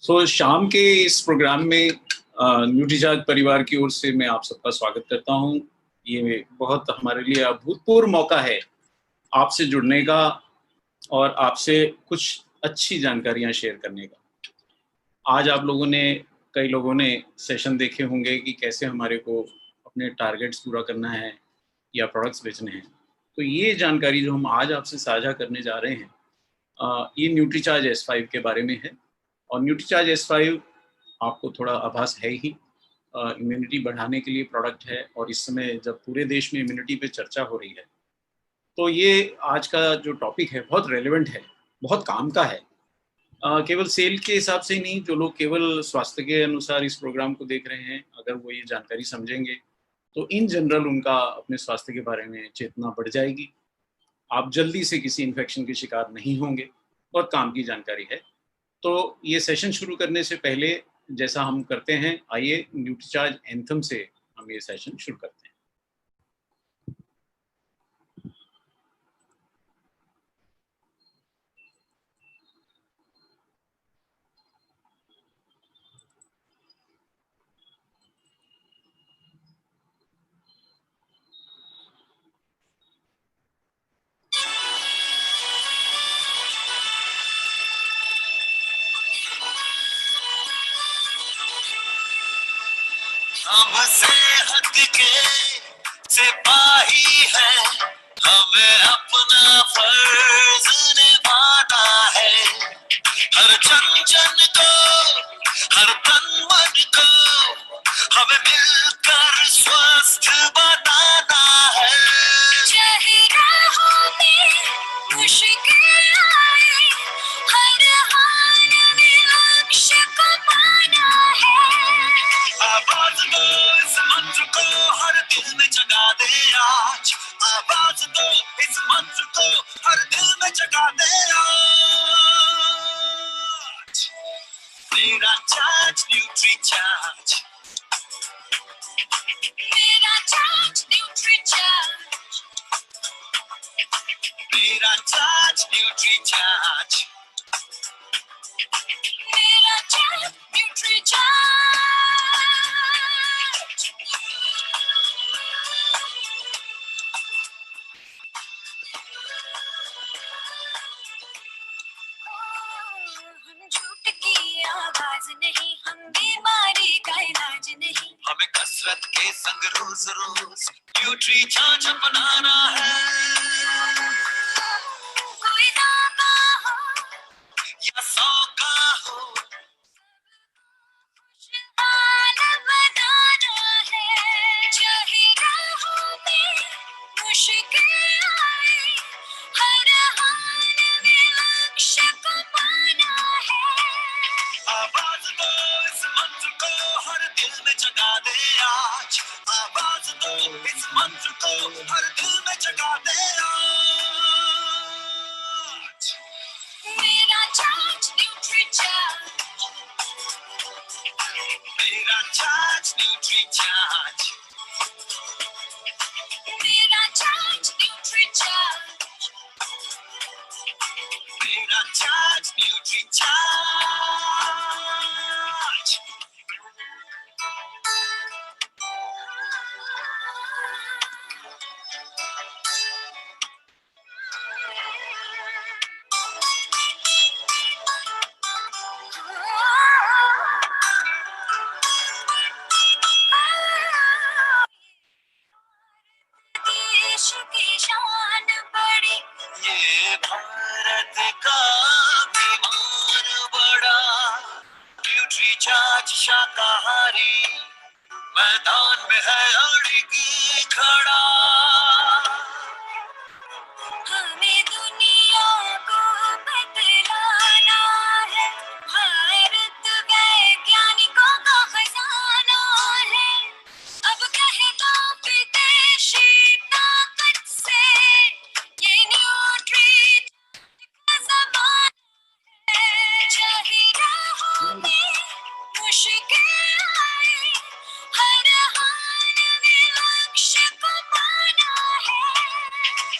शाम के इस प्रोग्राम में न्यूट्रीचार्ज परिवार की ओर से मैं आप सबका स्वागत करता हूं। ये बहुत हमारे लिए अभूतपूर्व मौका है आपसे जुड़ने का और आपसे कुछ अच्छी जानकारियां शेयर करने का। आज आप लोगों ने कई लोगों ने सेशन देखे होंगे कि कैसे हमारे को अपने टारगेट्स पूरा करना है या प्रोडक्ट्स बेचने हैं। तो ये जानकारी जो हम आज आपसे साझा करने जा रहे हैं ये न्यूट्रीचार्ज S5 के बारे में है। और न्यूट्रीचार्ज S5 आपको थोड़ा आभास है ही, इम्यूनिटी बढ़ाने के लिए प्रोडक्ट है। और इस समय जब पूरे देश में इम्यूनिटी पे चर्चा हो रही है तो ये आज का जो टॉपिक है बहुत रेलेवेंट है, बहुत काम का है। केवल सेल के हिसाब से ही नहीं, जो लोग केवल स्वास्थ्य के अनुसार इस प्रोग्राम को देख रहे हैं, अगर वो ये जानकारी समझेंगे तो इन जनरल उनका अपने स्वास्थ्य के बारे में चेतना बढ़ जाएगी। आप जल्दी से किसी इन्फेक्शन के शिकार नहीं होंगे। बहुत काम की जानकारी है। तो ये सेशन शुरू करने से पहले जैसा हम करते हैं, आइए न्यूट्रीचार्ज एंथम से हम ये सेशन शुरू करते हैं। हम सेहत के सिपाही हैं, हमें अपना फर्ज निभाना है। हर जन जन को, हर तन मन को हमें मिलकर स्वस्थ बनाना है। चाहे राहों में मुश्किल आए, हर हाल में लक्ष्य को पाना है। आवाज दो इस मंत्र को, हर दिल में जगा दे आज। आवाज दो इस मंत्र को, हर दिल में जगा दे आज। मेरा चार्ज न्यूट्री चार्ज, मेरा चार्ज न्यूट्री चार्ज, मेरा चार्ज न्यूट्री चार्ज, मेरा चार्ज न्यूट्री चार्ज। हम झूठ की आवाज नहीं, हम बीमारी का इलाज नहीं। हमें कसरत के संग रोज रोज न्यूट्री चार्ज अपनाना है। कोई दावा हो या 100 का हो, खुशहाल बनाना है। चाहे राहों में मुश्किल आए, हर हाल में लक्ष्य को पाना है। आवाज दो इस मंत्र को, हर दिल में जगा दे आज। आवाज दो इस मंत्र को, हर दिल में जगा दे आज। मेरा चार्ज न्यूट्री चार्ज, मेरा चार्ज न्यूट्री चार्ज, मेरा चार्ज न्यूट्री चार्ज, मेरा चार्ज न्यूट्री चार्ज। देश की शान बड़ी, ये भारत का अभिमान बड़ा। न्यूट्री चार्ज शाकाहारी मैदान में है अड़िग खड़ा। हमें दुनिया को बतलाना है, भारत वैज्ञानिकों का खजाना है। अब कहता विदेशी ताकत से, ये न्यूट्री का ज़माना है। चाहे राहों में मुश्किल आए, हर हाल में लक्ष्य को पाना है।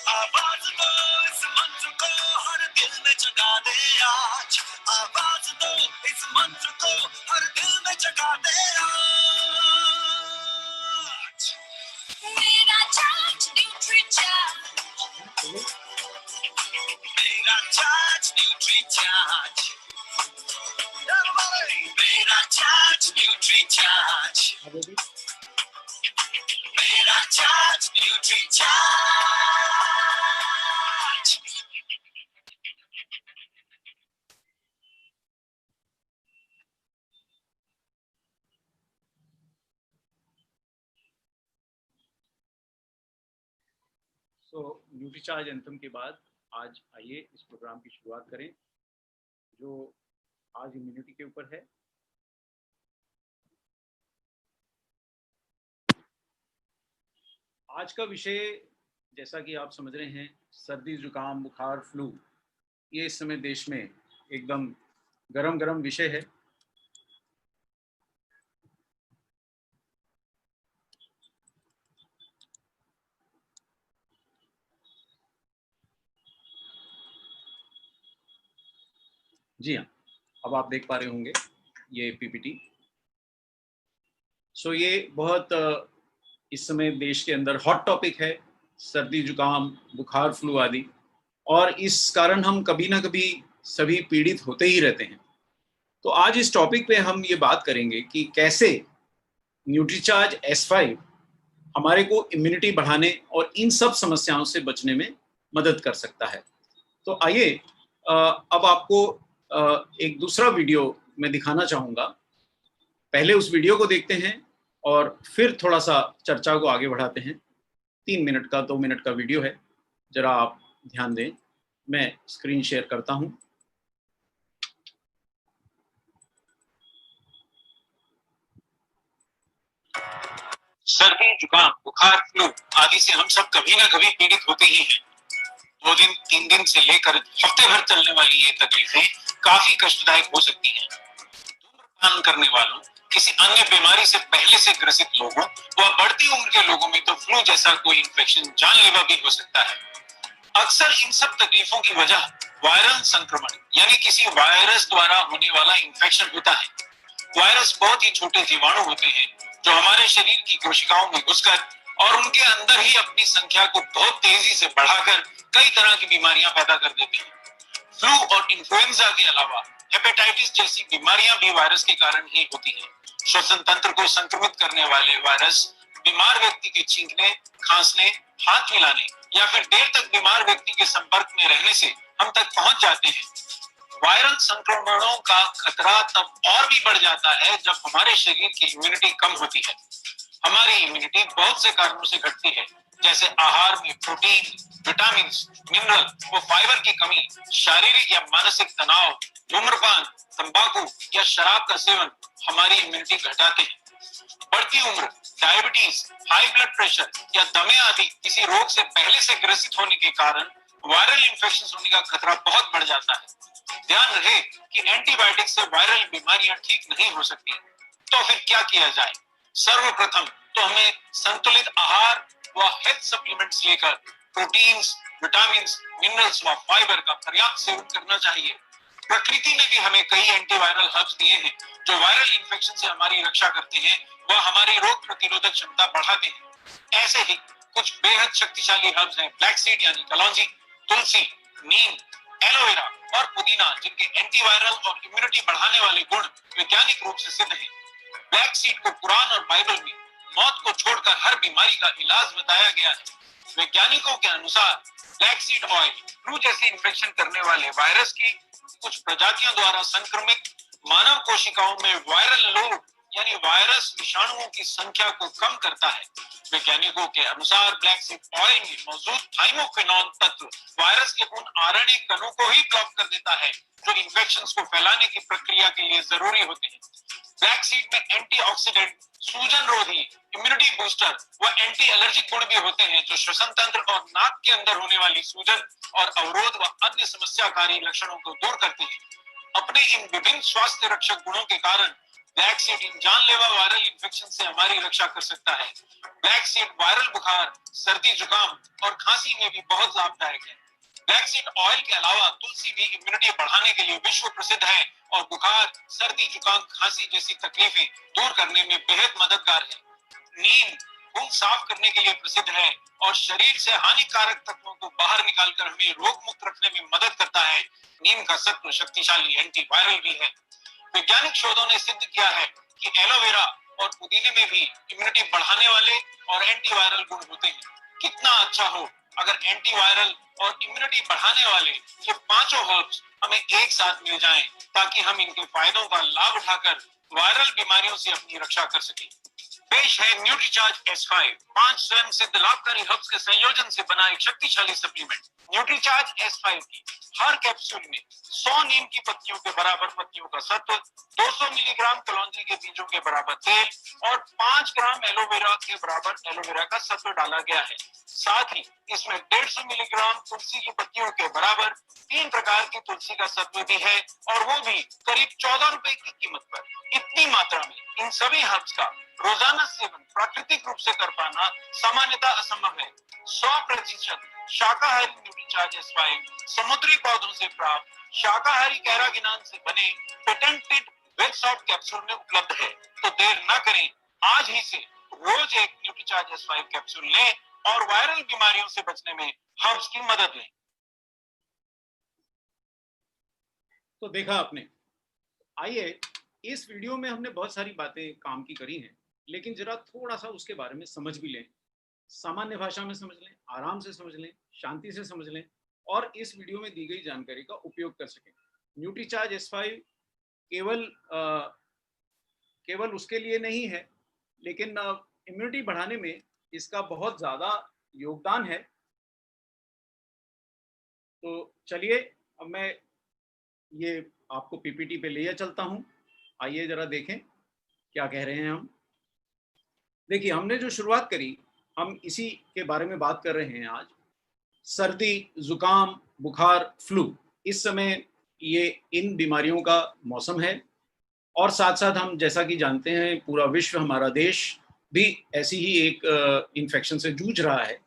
आवाज दो इस मंत्र को, हर दिल में जगा दे आज। आवाज दो इस मंत्र को हर दिल में जगा दे आज। मेरा चार्ज न्यूट्री चार्ज, मेरा चार्ज न्यूट्री चार्ज, मेरा चार्ज न्यूट्री चार्ज, मेरा चार्ज न्यूट्री चार्ज। सो न्यूट्रीचार्ज एंथम के बाद आज आइए इस प्रोग्राम की शुरुआत करें जो आज इम्यूनिटी के ऊपर है। आज का विषय जैसा कि आप समझ रहे हैं, सर्दी जुकाम बुखार फ्लू, ये इस समय देश में एकदम गरम गरम विषय है। जी हाँ, अब आप देख पा रहे होंगे ये पीपीटी। सो ये बहुत इस समय देश के अंदर हॉट टॉपिक है, सर्दी जुकाम बुखार फ्लू आदि, और इस कारण हम कभी ना कभी सभी पीड़ित होते ही रहते हैं। तो आज इस टॉपिक पे हम ये बात करेंगे कि कैसे न्यूट्रीचार्ज S5 हमारे को इम्यूनिटी बढ़ाने और इन सब समस्याओं से बचने में मदद कर सकता है। तो आइए अब आपको एक दूसरा वीडियो मैं दिखाना चाहूँगा। पहले उस वीडियो को देखते हैं और फिर थोड़ा सा चर्चा को आगे बढ़ाते हैं। 3 मिनट का 2 मिनट का वीडियो है, जरा आप ध्यान दें। मैं स्क्रीन शेयर करता हूं। सर्दी जुकाम बुखार फ्लू आदि से हम सब कभी ना कभी पीड़ित होते ही हैं। 2 दिन 3 दिन से लेकर हफ्ते भर चलने वाली ये तकलीफें काफी कष्टदायक हो सकती हैं। धूम्रपान करने वालों, किसी अन्य बीमारी से पहले से ग्रसित लोगों व बढ़ती उम्र के लोगों में तो फ्लू जैसा कोई इन्फेक्शन जानलेवा भी हो सकता है। अक्सर इन सब तकलीफों की वजह वायरल संक्रमण यानी किसी वायरस द्वारा होने वाला इन्फेक्शन होता है। वायरस बहुत ही छोटे जीवाणु होते हैं जो हमारे शरीर की कोशिकाओं में घुसकर और उनके अंदर ही अपनी संख्या को बहुत तेजी से बढ़ाकर कई तरह की बीमारियां पैदा कर देते हैं। फ्लू और इन्फ्लुएंजा के अलावा हेपेटाइटिस जैसी बीमारियां भी वायरस के कारण ही होती हैं। श्वसन तंत्र को संक्रमित करने वाले वायरस बीमार व्यक्ति के छींकने, खांसने, हाथ मिलाने या फिर देर तक बीमार व्यक्ति के संपर्क में रहने से हम तक पहुंच जाते हैं। वायरल संक्रमणों का खतरा तब और भी बढ़ जाता है जब हमारे शरीर की इम्यूनिटी कम होती है। हमारी इम्यूनिटी बहुत से कारणों से घटती है, जैसे आहार में प्रोटीन, विटामिन, मिनरल व फाइबर की कमी, शारीरिक या मानसिक तनाव, धूम्रपान, तंबाकू या शराब का सेवन हमारी इम्यूनिटी घटाते हैं। बढ़ती उम्र, डायबिटीज, हाई ब्लड प्रेशर या दमे आदि किसी रोग से पहले से ग्रसित होने के कारण वायरल इन्फेक्शन होने का खतरा बहुत बढ़ जाता है। ध्यान रहे कि एंटीबायोटिक से वायरल बीमारियां ठीक नहीं हो सकती। तो फिर क्या किया जाए? सर्वप्रथम तो हमें संतुलित आहार व हेल्थ सप्लीमेंट्स लेकर प्रोटीन्स, विटामिन्स, मिनरल्स व फाइबर का पर्याप्त सेवन करना चाहिए। प्रकृति ने भी हमें कई एंटीवायरल हर्ब्स दिए हैं जो वायरल इन्फेक्शन से हमारी रक्षा करते हैं व हमारी रोग प्रतिरोधक क्षमता बढ़ाते हैं। ऐसे ही कुछ बेहद शक्तिशाली हर्ब्स हैं ब्लैक सीड यानी कलौंजी, तुलसी, नीम, एलोवेरा और पुदीना, जिनके एंटीवायरल और इम्यूनिटी बढ़ाने वाले गुण वैज्ञानिक रूप से सिद्ध हैं। ब्लैक सीड को कुरान और बाइबल में मौत को छोड़कर हर बीमारी का इलाज बताया गया है। वैज्ञानिकों के अनुसार ब्लैक सीड ऑयल फ्लू जैसे इन्फेक्शन करने वाले वायरस की कुछ प्रजातियों द्वारा संक्रमित मानव कोशिकाओं में वायरल लोड यानी वायरस विषाणुओं की संख्या को कम करता है। वैज्ञानिकों के अनुसार ब्लैक सीड ऑयल में मौजूद थाइमोक्विनोन तत्व वायरस के उन आरएनए कणों को ही ब्लॉक कर देता है जो इन्फेक्शंस को फैलाने की प्रक्रिया के लिए जरूरी होते हैं। ब्लैक सीड में एंटीऑक्सीडेंट, सूजन रोधी, इम्यूनिटी बूस्टर व एंटी एलर्जिक गुण भी होते हैं जो श्वसन तंत्र और नाक के अंदर होने वाली सूजन और अवरोध व अन्य समस्याकारी लक्षणों को दूर करते हैं। अपने इन विभिन्न स्वास्थ्य रक्षक गुणों के कारण ब्लैक सीड इन जानलेवा वायरल इन्फेक्शन से हमारी रक्षा कर सकता है। ब्लैक सीड वायरल बुखार, सर्दी जुकाम और खांसी में भी बहुत लाभदायक है। ब्लैक सीड ऑयल के अलावा तुलसी भी इम्यूनिटी बढ़ाने के लिए विश्व प्रसिद्ध है और बुखार, सर्दी, जुकाम, खांसी जैसी तकलीफें दूर करने में बेहद मददगार है। नीम खून साफ करने के लिए प्रसिद्ध है और शरीर से हानिकारक तत्वों को बाहर निकालकर हमें रोग मुक्त रखने में मदद करता है। नीम का सत्व शक्तिशाली एंटीवायरल भी है। वैज्ञानिक शोधों ने सिद्ध किया है कि एलोवेरा और पुदीने में भी इम्यूनिटी बढ़ाने वाले और एंटीवायरल गुण होते हैं। कितना अच्छा हो अगर एंटीवायरल और इम्यूनिटी बढ़ाने वाले ये पांचों हर्ब्स हमें एक साथ मिल जाएं, ताकि हम इनके फायदों का लाभ उठाकर वायरल बीमारियों से अपनी रक्षा कर सकें। पेश है न्यूट्रीचार्ज S5, 5 स्वयं सिद्ध लाभकारी हर्ब्स के संयोजन से बना एक शक्तिशाली सप्लीमेंट। न्यूट्रीचार्ज S5 की हर कैप्सूल में 100 नीम की पत्तियों के बराबर पत्तियों का सत्व, 200 मिलीग्राम कलौंजी के बीजों के बराबर तेल और 5 ग्राम एलोवेरा के बराबर एलोवेरा का सत्व डाला गया है। साथ ही इसमें 150 मिलीग्राम तुलसी की पत्तियों के बराबर 3 प्रकार की तुलसी का सत्व भी है, और वो भी करीब 14 रुपए की कीमत पर। इतनी मात्रा में इन सभी हर्ब्स का रोजाना सेवन प्राकृतिक रूप से कर पाना सामान्यतः असंभव है। 100% शाकाहारी न्यूट्रीचार्ज S5 समुद्री पौधों से प्राप्त शाकाहारी कैरागिनान से बने पेटेंटेड वेज सॉफ्ट कैप्सूल में उपलब्ध है। तो देर न करें, आज ही से रोज एक न्यूट्रीचार्ज S5 कैप्सूल लें और वायरल बीमारियों से बचने में हर्ब्स की मदद लें। तो देखा आपने। आइए, इस वीडियो में हमने बहुत सारी बातें काम की करी हैं, लेकिन जरा थोड़ा सा उसके बारे में समझ भी लें, सामान्य भाषा में समझ लें, आराम से समझ लें, शांति से समझ लें और इस वीडियो में दी गई जानकारी का उपयोग कर सकें। न्यूट्रीचार्ज S5 केवल उसके लिए नहीं है, लेकिन इम्यूनिटी बढ़ाने में इसका बहुत ज़्यादा योगदान है। तो चलिए, अब मैं ये आपको पीपीटी पे ले चलता हूँ। आइए जरा देखें क्या कह रहे हैं हम। देखिए, हमने जो शुरुआत करी, हम इसी के बारे में बात कर रहे हैं आज। सर्दी, जुकाम, बुखार, फ्लू, इस समय ये इन बीमारियों का मौसम है और साथ साथ हम जैसा कि जानते हैं पूरा विश्व, हमारा देश भी ऐसी ही एक इन्फेक्शन से जूझ रहा है।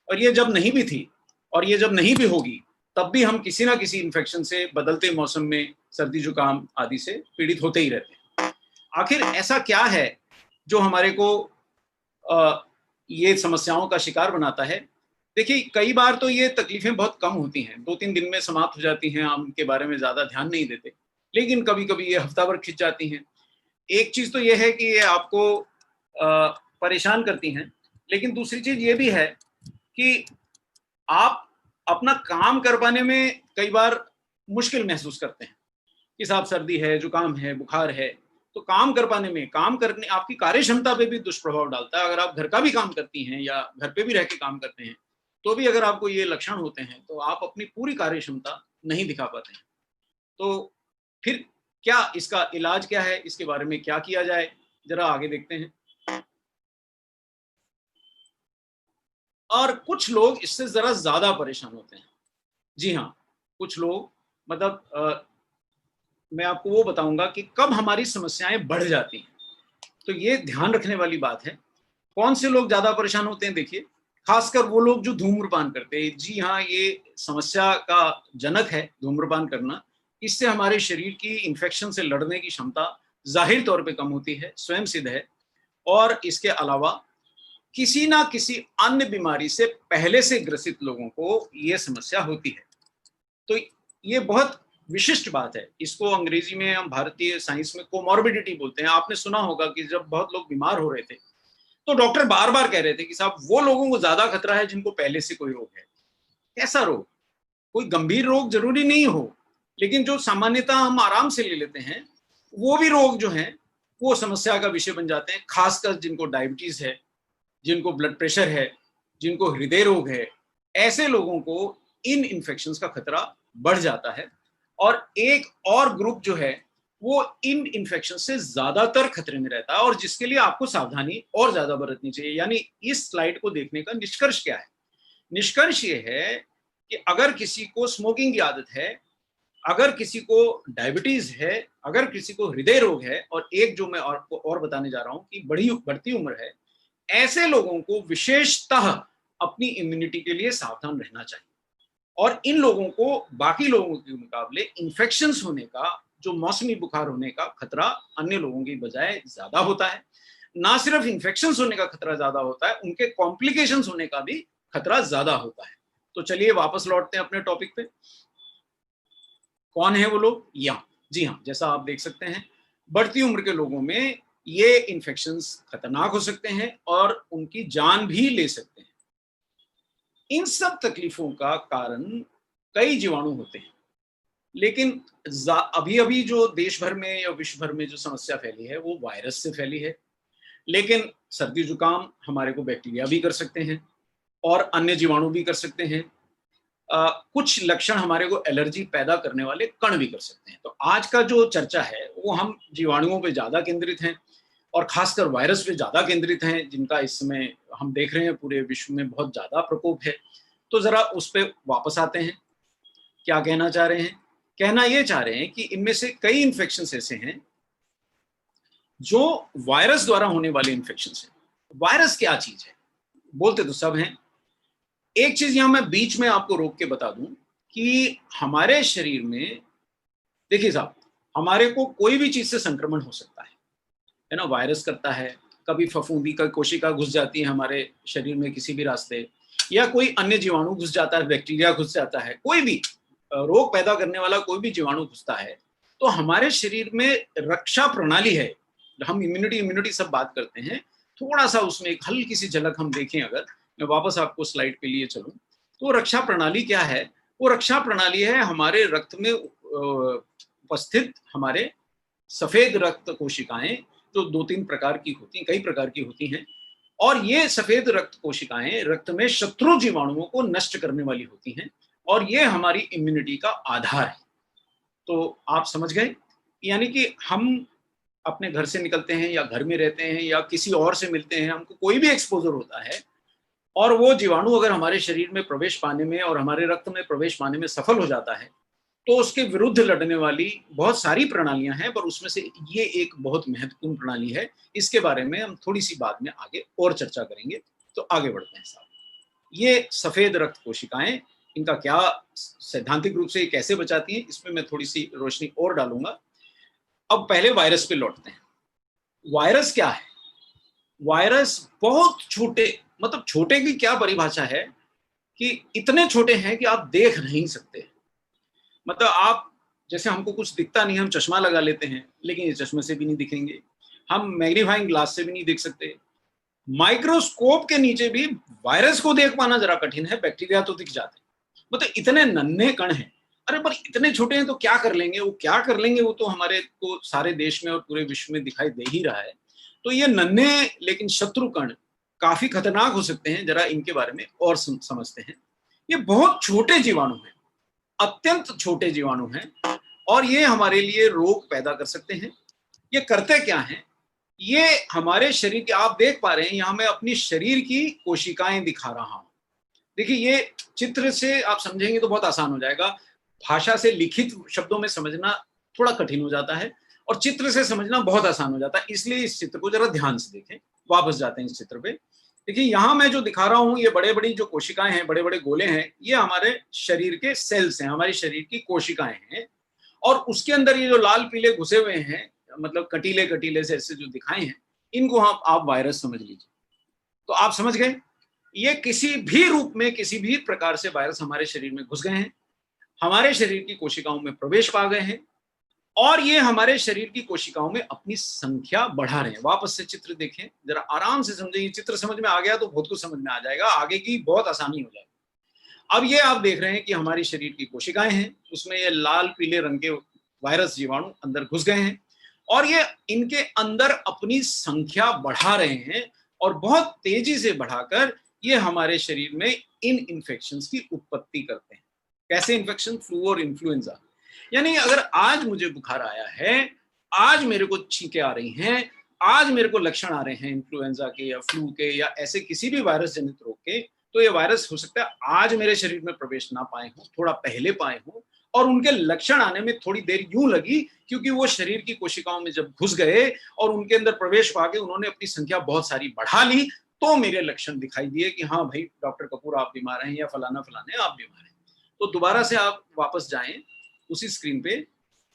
और ये जब नहीं भी थी और ये जब नहीं भी होगी, तब भी हम किसी ना किसी इन्फेक्शन से बदलते मौसम में सर्दी, जुकाम आदि से पीड़ित होते ही रहते हैं। आखिर ऐसा क्या है जो हमारे को ये समस्याओं का शिकार बनाता है? देखिए, कई बार तो ये तकलीफें बहुत कम होती हैं, 2-3 दिन में समाप्त हो जाती हैं, हम उनके बारे में ज़्यादा ध्यान नहीं देते, लेकिन कभी कभी ये हफ्ता भर खिंच जाती हैं। एक चीज़ तो ये है कि ये आपको परेशान करती हैं, लेकिन दूसरी चीज़ ये भी है कि आप अपना काम कर पाने में कई बार मुश्किल महसूस करते हैं कि साहब सर्दी है, जुकाम है, बुखार है, तो काम कर पाने में, काम करने, आपकी कार्य क्षमता पे भी दुष्प्रभाव डालता है। अगर आप घर का भी काम करती हैं या घर पे भी रह के काम करते हैं, तो भी अगर आपको ये लक्षण होते हैं तो आप अपनी पूरी कार्य क्षमता नहीं दिखा पाते हैं। तो फिर क्या इसका इलाज क्या है, इसके बारे में क्या किया जाए, जरा आगे देखते हैं। और कुछ लोग इससे जरा ज्यादा परेशान होते हैं। जी हाँ, कुछ लोग, मतलब मैं आपको वो बताऊंगा कि कब हमारी समस्याएं बढ़ जाती हैं, तो ये ध्यान रखने वाली बात है। कौन से लोग ज्यादा परेशान होते हैं? देखिए, खासकर वो लोग जो धूम्रपान करते हैं। जी हाँ, ये समस्या का जनक है धूम्रपान करना। इससे हमारे शरीर की इन्फेक्शन से लड़ने की क्षमता जाहिर तौर पे कम होती है, स्वयं सिद्ध है। और इसके अलावा किसी ना किसी अन्य बीमारी से पहले से ग्रसित लोगों को ये समस्या होती है। तो ये बहुत विशिष्ट बात है। इसको अंग्रेजी में, हम भारतीय साइंस में कोमॉर्बिडिटी बोलते हैं। आपने सुना होगा कि जब बहुत लोग बीमार हो रहे थे तो डॉक्टर बार बार कह रहे थे कि साहब, वो लोगों को ज्यादा खतरा है जिनको पहले से कोई रोग है। कैसा रोग? कोई गंभीर रोग जरूरी नहीं हो, लेकिन जो सामान्यतः हम आराम से ले लेते हैं, वो भी रोग जो हैं वो समस्या का विषय बन जाते हैं। खासकर जिनको डायबिटीज है, जिनको ब्लड प्रेशर है, जिनको हृदय रोग है, ऐसे लोगों को इन इन्फेक्शंस का खतरा बढ़ जाता है। और एक और ग्रुप जो है वो इन इन्फेक्शन से ज्यादातर खतरे में रहता है और जिसके लिए आपको सावधानी और ज्यादा बरतनी चाहिए। यानी इस स्लाइड को देखने का निष्कर्ष क्या है? निष्कर्ष ये है कि अगर किसी को स्मोकिंग की आदत है, अगर किसी को डायबिटीज है, अगर किसी को हृदय रोग है, और एक जो मैं आपको और बताने जा रहा हूं कि बढ़ती उम्र है, ऐसे लोगों को विशेषतः अपनी इम्यूनिटी के लिए सावधान रहना चाहिए। और इन लोगों को बाकी लोगों के मुकाबले इन्फेक्शंस होने का, जो मौसमी बुखार होने का खतरा अन्य लोगों की बजाय ज्यादा होता है। ना सिर्फ इन्फेक्शंस होने का खतरा ज्यादा होता है, उनके कॉम्प्लिकेशंस होने का भी खतरा ज्यादा होता है। तो चलिए वापस लौटते हैं अपने टॉपिक पे। कौन है वो लोग? यहाँ, जी हाँ, जैसा आप देख सकते हैं, बढ़ती उम्र के लोगों में ये इन्फेक्शंस खतरनाक हो सकते हैं और उनकी जान भी ले सकते हैं। इन सब तकलीफों का कारण कई जीवाणु होते हैं, लेकिन अभी अभी जो देश भर में या विश्व भर में जो समस्या फैली है वो वायरस से फैली है। लेकिन सर्दी जुकाम हमारे को बैक्टीरिया भी कर सकते हैं और अन्य जीवाणु भी कर सकते हैं। कुछ लक्षण हमारे को एलर्जी पैदा करने वाले कण भी कर सकते हैं। तो आज का जो चर्चा है वो हम जीवाणुओं पे ज्यादा केंद्रित हैं और खासकर वायरस पे ज्यादा केंद्रित हैं, जिनका इस समय हम देख रहे हैं पूरे विश्व में बहुत ज्यादा प्रकोप है। तो जरा उस पर वापस आते हैं। क्या कहना चाह रहे हैं? कहना ये चाह रहे हैं कि इनमें से कई इन्फेक्शंस ऐसे हैं जो वायरस द्वारा होने वाले इन्फेक्शंस हैं। वायरस क्या चीज है? बोलते तो सब हैं। एक चीज यहां मैं बीच में आपको रोक के बता दूं कि हमारे शरीर में, देखिए साहब, हमारे को कोई भी चीज से संक्रमण हो सकता है ना। वायरस करता है, कभी फफूंदी का कोशिका घुस जाती है हमारे शरीर में किसी भी रास्ते, या कोई अन्य जीवाणु घुस जाता है, बैक्टीरिया घुस जाता है, कोई भी रोग पैदा करने वाला कोई भी जीवाणु घुसता है। तो हमारे शरीर में रक्षा प्रणाली है, हम इम्यूनिटी सब बात करते हैं, थोड़ा सा उसमें एक हल्की सी झलक हम देखें। अगर मैं वापस आपको स्लाइड के लिए चलूं तो रक्षा प्रणाली क्या है? वो रक्षा प्रणाली है हमारे रक्त में उपस्थित हमारे सफेद रक्त कोशिकाएं, जो 2-3 प्रकार की होती हैं, कई प्रकार की होती हैं। और ये सफेद रक्त कोशिकाएं रक्त में शत्रु जीवाणुओं को नष्ट करने वाली होती हैं और ये हमारी इम्यूनिटी का आधार है। तो आप समझ गए, यानी कि हम अपने घर से निकलते हैं या घर में रहते हैं या किसी और से मिलते हैं, हमको कोई भी एक्सपोजर होता है और वो जीवाणु अगर हमारे शरीर में प्रवेश पाने में और हमारे रक्त में प्रवेश पाने में सफल हो जाता है तो उसके विरुद्ध लड़ने वाली बहुत सारी प्रणालियां हैं, पर उसमें से ये एक बहुत महत्वपूर्ण प्रणाली है। इसके बारे में हम थोड़ी सी बाद में आगे और चर्चा करेंगे। तो आगे बढ़ते हैं साहब। ये सफेद रक्त कोशिकाएं, इनका क्या सैद्धांतिक रूप से ये कैसे बचाती हैं, इसमें मैं थोड़ी सी रोशनी और डालूंगा। अब पहले वायरस पे लौटते हैं। वायरस क्या है? वायरस बहुत छोटे, मतलब छोटे की क्या परिभाषा है कि इतने छोटे हैं कि आप देख नहीं सकते। मतलब आप, जैसे हमको कुछ दिखता नहीं, हम चश्मा लगा लेते हैं, लेकिन ये चश्मे से भी नहीं दिखेंगे, हम मैग्नीफाइंग ग्लास से भी नहीं देख सकते, माइक्रोस्कोप के नीचे भी वायरस को देख पाना जरा कठिन है, बैक्टीरिया तो दिख जाते हैं। मतलब इतने नन्हे कण हैं। अरे पर इतने छोटे हैं तो क्या कर लेंगे? वो क्या कर लेंगे, वो तो हमारे को सारे देश में और पूरे विश्व में दिखाई दे ही रहा है। तो ये नन्हे लेकिन शत्रु कण काफी खतरनाक हो सकते हैं। जरा इनके बारे में और समझते हैं। ये बहुत छोटे जीवाणु हैं, अत्यंत छोटे जीवाणु हैं, और ये हमारे लिए रोग पैदा कर सकते हैं। ये करते क्या हैं? ये हमारे शरीर के, आप देख पा रहे हैं यहाँ मैं अपनी शरीर की कोशिकाएं दिखा रहा हूं। देखिए, ये चित्र से आप समझेंगे तो बहुत आसान हो जाएगा। भाषा से लिखित शब्दों में समझना थोड़ा कठिन हो जाता है और चित्र से समझना बहुत आसान हो जाता है। इसलिए इस चित्र को जरा ध्यान से देखें। वापस जाते हैं इस चित्र पे। देखिए, यहाँ मैं जो दिखा रहा हूँ, ये बड़े बड़ी जो कोशिकाएं हैं, बड़े बड़े गोले हैं, ये हमारे शरीर के सेल्स हैं, हमारी शरीर की कोशिकाएं हैं। और उसके अंदर ये जो लाल पीले घुसे हुए हैं, मतलब कटीले कटीले से ऐसे जो दिखाए हैं, इनको आप वायरस समझ लीजिए। तो आप समझ गए, ये किसी भी रूप में, किसी भी प्रकार से वायरस हमारे शरीर में घुस गए हैं, हमारे शरीर की कोशिकाओं में प्रवेश पा गए हैं और ये हमारे शरीर की कोशिकाओं में अपनी संख्या बढ़ा रहे हैं। वापस से चित्र देखें, जरा आराम से समझें। चित्र समझ में आ गया तो बहुत कुछ समझ में आ जाएगा, आगे की बहुत आसानी हो जाएगी। अब ये आप देख रहे हैं कि हमारी शरीर की कोशिकाएं हैं, उसमें ये लाल पीले रंग के वायरस जीवाणु अंदर घुस गए हैं और ये इनके अंदर अपनी संख्या बढ़ा रहे हैं और बहुत तेजी से बढ़ाकर ये हमारे शरीर में इन इन्फेक्शंस की उत्पत्ति करते हैं। कैसे इन्फेक्शन? फ्लू और इन्फ्लुएंजा। यानी अगर आज मुझे बुखार आया है, आज मेरे को छींकें आ रही हैं, आज मेरे को लक्षण आ रहे हैं इन्फ्लुएंजा के या फ्लू के या ऐसे किसी भी वायरस जनित रोग के, तो ये वायरस हो सकता है आज मेरे शरीर में प्रवेश ना पाए हों, थोड़ा पहले पाए हों, और उनके लक्षण आने में थोड़ी देर यूं लगी क्योंकि वो शरीर की कोशिकाओं में जब घुस गए और उनके अंदर प्रवेश पाके उन्होंने अपनी संख्या बहुत सारी बढ़ा ली, तो मेरे लक्षण दिखाई दिए कि हाँ भाई डॉक्टर कपूर आप बीमार हैं या फलाना फलाने आप बीमार हैं। तो दोबारा से आप वापस जाएं उसी स्क्रीन पे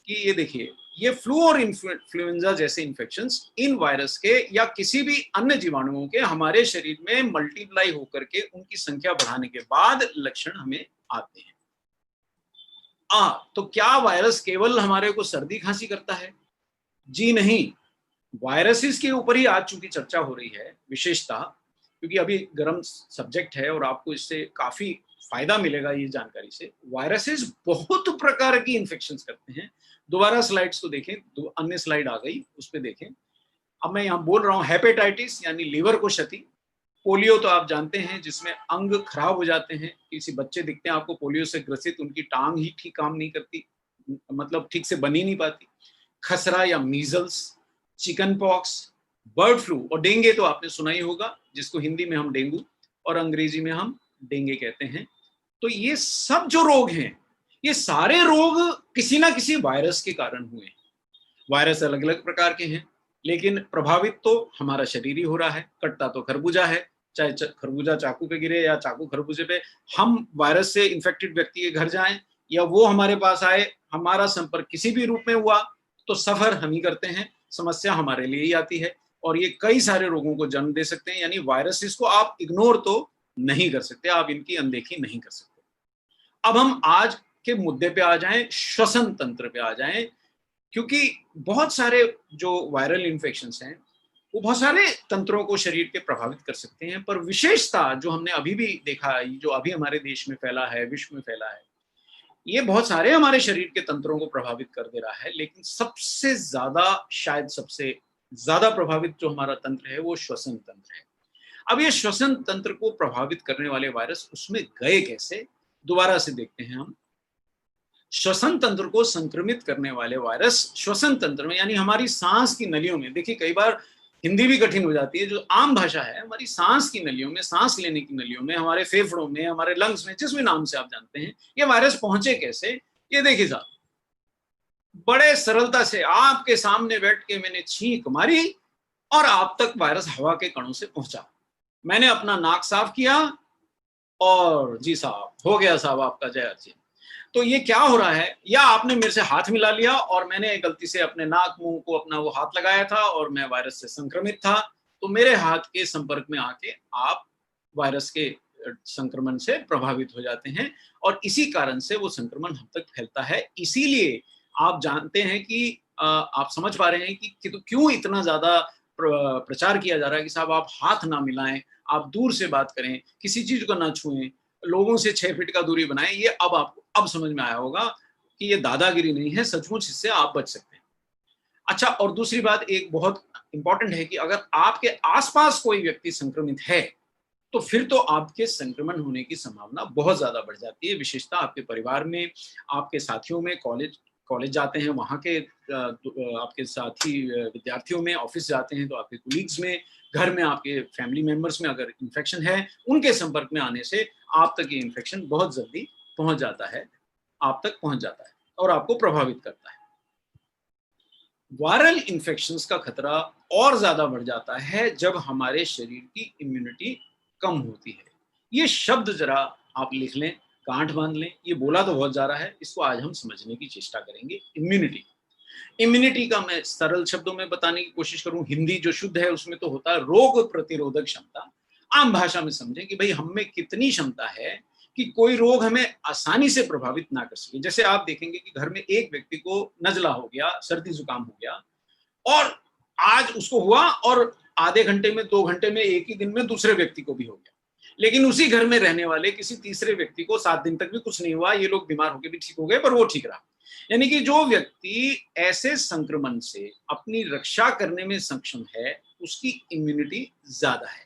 कि ये देखिए, ये फ्लू और इन्फ्लुएंजा जैसे इन्फेक्शंस इन वायरस के या किसी भी अन्य जीवाणुओं के हमारे शरीर में मल्टीप्लाई होकर के उनकी संख्या बढ़ाने के बाद लक्षण हमें आते हैं। तो क्या वायरस केवल हमारे को सर्दी खांसी करता है? जी नहीं, वायरसेस के ऊपर ही आज चूंकि चर्चा हो रही है विशेषता, क्योंकि अभी गर्म सब्जेक्ट है और आपको इससे काफी फायदा मिलेगा ये जानकारी से। वायरसेस बहुत प्रकार की इन्फेक्शंस करते हैं। दोबारा स्लाइड्स को देखें, अन्य स्लाइड आ गई, उस पर देखें। अब मैं यहाँ बोल रहा हूँ हेपेटाइटिस यानी लीवर को क्षति, पोलियो तो आप जानते हैं जिसमें अंग खराब हो जाते हैं। किसी बच्चे दिखते हैं आपको पोलियो से ग्रसित, उनकी टांग ही ठीक काम नहीं करती, मतलब ठीक से बन ही नहीं पाती। खसरा या measles, chicken pox, bird flu और डेंगू तो आपने सुना ही होगा, जिसको हिंदी में हम डेंगू और अंग्रेजी में हम डेंगू कहते हैं। तो ये सब जो रोग हैं, ये सारे रोग किसी ना किसी वायरस के कारण हुए हैं। वायरस अलग अलग प्रकार के हैं, लेकिन प्रभावित तो हमारा शरीर ही हो रहा है। कटता तो खरबूजा है, चाहे खरबूजा चाकू पे गिरे या चाकू खरबूजे पे। हम वायरस से इन्फेक्टेड व्यक्ति के घर जाएं या वो हमारे पास आए, हमारा संपर्क किसी भी रूप में हुआ तो सफर हम ही करते हैं, समस्या हमारे लिए ही आती है और ये कई सारे रोगों को जन्म दे सकते हैं। यानी वायरसेस को आप इग्नोर तो नहीं कर सकते, आप इनकी अनदेखी नहीं कर सकते। अब हम आज के मुद्दे पे आ जाएं, श्वसन तंत्र पे आ जाएं, क्योंकि बहुत सारे जो वायरल इन्फेक्शंस हैं वो बहुत सारे तंत्रों को शरीर के प्रभावित कर सकते हैं, पर विशेषता जो हमने अभी भी देखा है, जो अभी हमारे देश में फैला है, विश्व में फैला है, ये बहुत सारे हमारे शरीर के तंत्रों को प्रभावित कर दे रहा है। लेकिन सबसे ज्यादा, शायद सबसे ज्यादा प्रभावित जो हमारा तंत्र है वो श्वसन तंत्र है। अब ये श्वसन तंत्र को प्रभावित करने वाले वायरस उसमें गए कैसे, दोबारा से देखते हैं हम। श्वसन तंत्र को संक्रमित करने वाले वायरस श्वसन तंत्र में, यानी हमारी सांस की नलियों में, देखिए कई बार हिंदी भी कठिन हो जाती है, जो आम भाषा है, हमारी सांस की नलियों में, सांस लेने की नलियों में, हमारे फेफड़ों में, हमारे लंग्स में, जिस भी नाम से आप जानते हैं, ये वायरस पहुंचे कैसे? ये देखिए साहब, बड़े सरलता से आपके सामने बैठ के मैंने छींक मारी और आप तक वायरस हवा के कणों से पहुंचा। मैंने अपना नाक साफ किया और जी साहब, हो गया साहब आपका जय अर्जी। तो ये क्या हो रहा है, या आपने मेरे से हाथ मिला लिया और मैंने गलती से अपने नाक मुंह को अपना वो हाथ लगाया था और मैं वायरस से संक्रमित था, तो मेरे हाथ के संपर्क में आके आप वायरस के संक्रमण से प्रभावित हो जाते हैं और इसी कारण से वो संक्रमण हम तक फैलता है। इसीलिए आप जानते हैं कि आप समझ पा रहे हैं कि तो क्यों इतना ज्यादा प्रचार किया जा रहा है कि साहब आप हाथ ना मिलाएं, आप दूर से बात करें, किसी चीज को ना छुएं, लोगों से 6 फीट का दूरी बनाएं। ये अब आपको अब समझ में आया होगा कि ये दादागिरी नहीं है, सचमुच इससे आप बच सकते हैं। अच्छा, और दूसरी बात एक बहुत इंपॉर्टेंट है कि अगर आपके आसपास कोई व्यक्ति संक्रमित है तो फिर तो आपके संक्रमण होने की संभावना बहुत ज्यादा बढ़ जाती है। विशेषता आपके परिवार में, आपके साथियों में, कॉलेज जाते हैं वहाँ के आपके साथी विद्यार्थियों में, ऑफिस जाते हैं तो आपके कोलीग्स में, घर में आपके फैमिली मेंबर्स में अगर इन्फेक्शन है, उनके संपर्क में आने से आप तक ये इन्फेक्शन बहुत जल्दी पहुंच जाता है, आप तक पहुंच जाता है और आपको प्रभावित करता है। वायरल इन्फेक्शंस का खतरा और ज्यादा बढ़ जाता है जब हमारे शरीर की इम्यूनिटी कम होती है। ये शब्द जरा आप लिख लें, गांठ बांध लें, ये बोला तो बहुत जा रहा है, इसको आज हम समझने की चेष्टा करेंगे। इम्यूनिटी का मैं सरल शब्दों में बताने की कोशिश करूं, हिंदी जो शुद्ध है उसमें तो होता है रोग प्रतिरोधक क्षमता। आम भाषा में समझें कि भाई हम में कितनी क्षमता है कि कोई रोग हमें आसानी से प्रभावित ना कर सके। जैसे आप देखेंगे कि घर में एक व्यक्ति को नजला हो गया, सर्दी जुकाम हो गया और आज उसको हुआ और आधे घंटे में, 2 घंटे में, एक ही दिन में दूसरे व्यक्ति को भी हो गया, लेकिन उसी घर में रहने वाले किसी तीसरे व्यक्ति को 7 दिन तक भी कुछ नहीं हुआ, ये लोग बीमार होकर भी ठीक हो गए पर वो ठीक रहा। यानी कि जो व्यक्ति ऐसे संक्रमण से अपनी रक्षा करने में सक्षम है उसकी इम्यूनिटी ज्यादा है।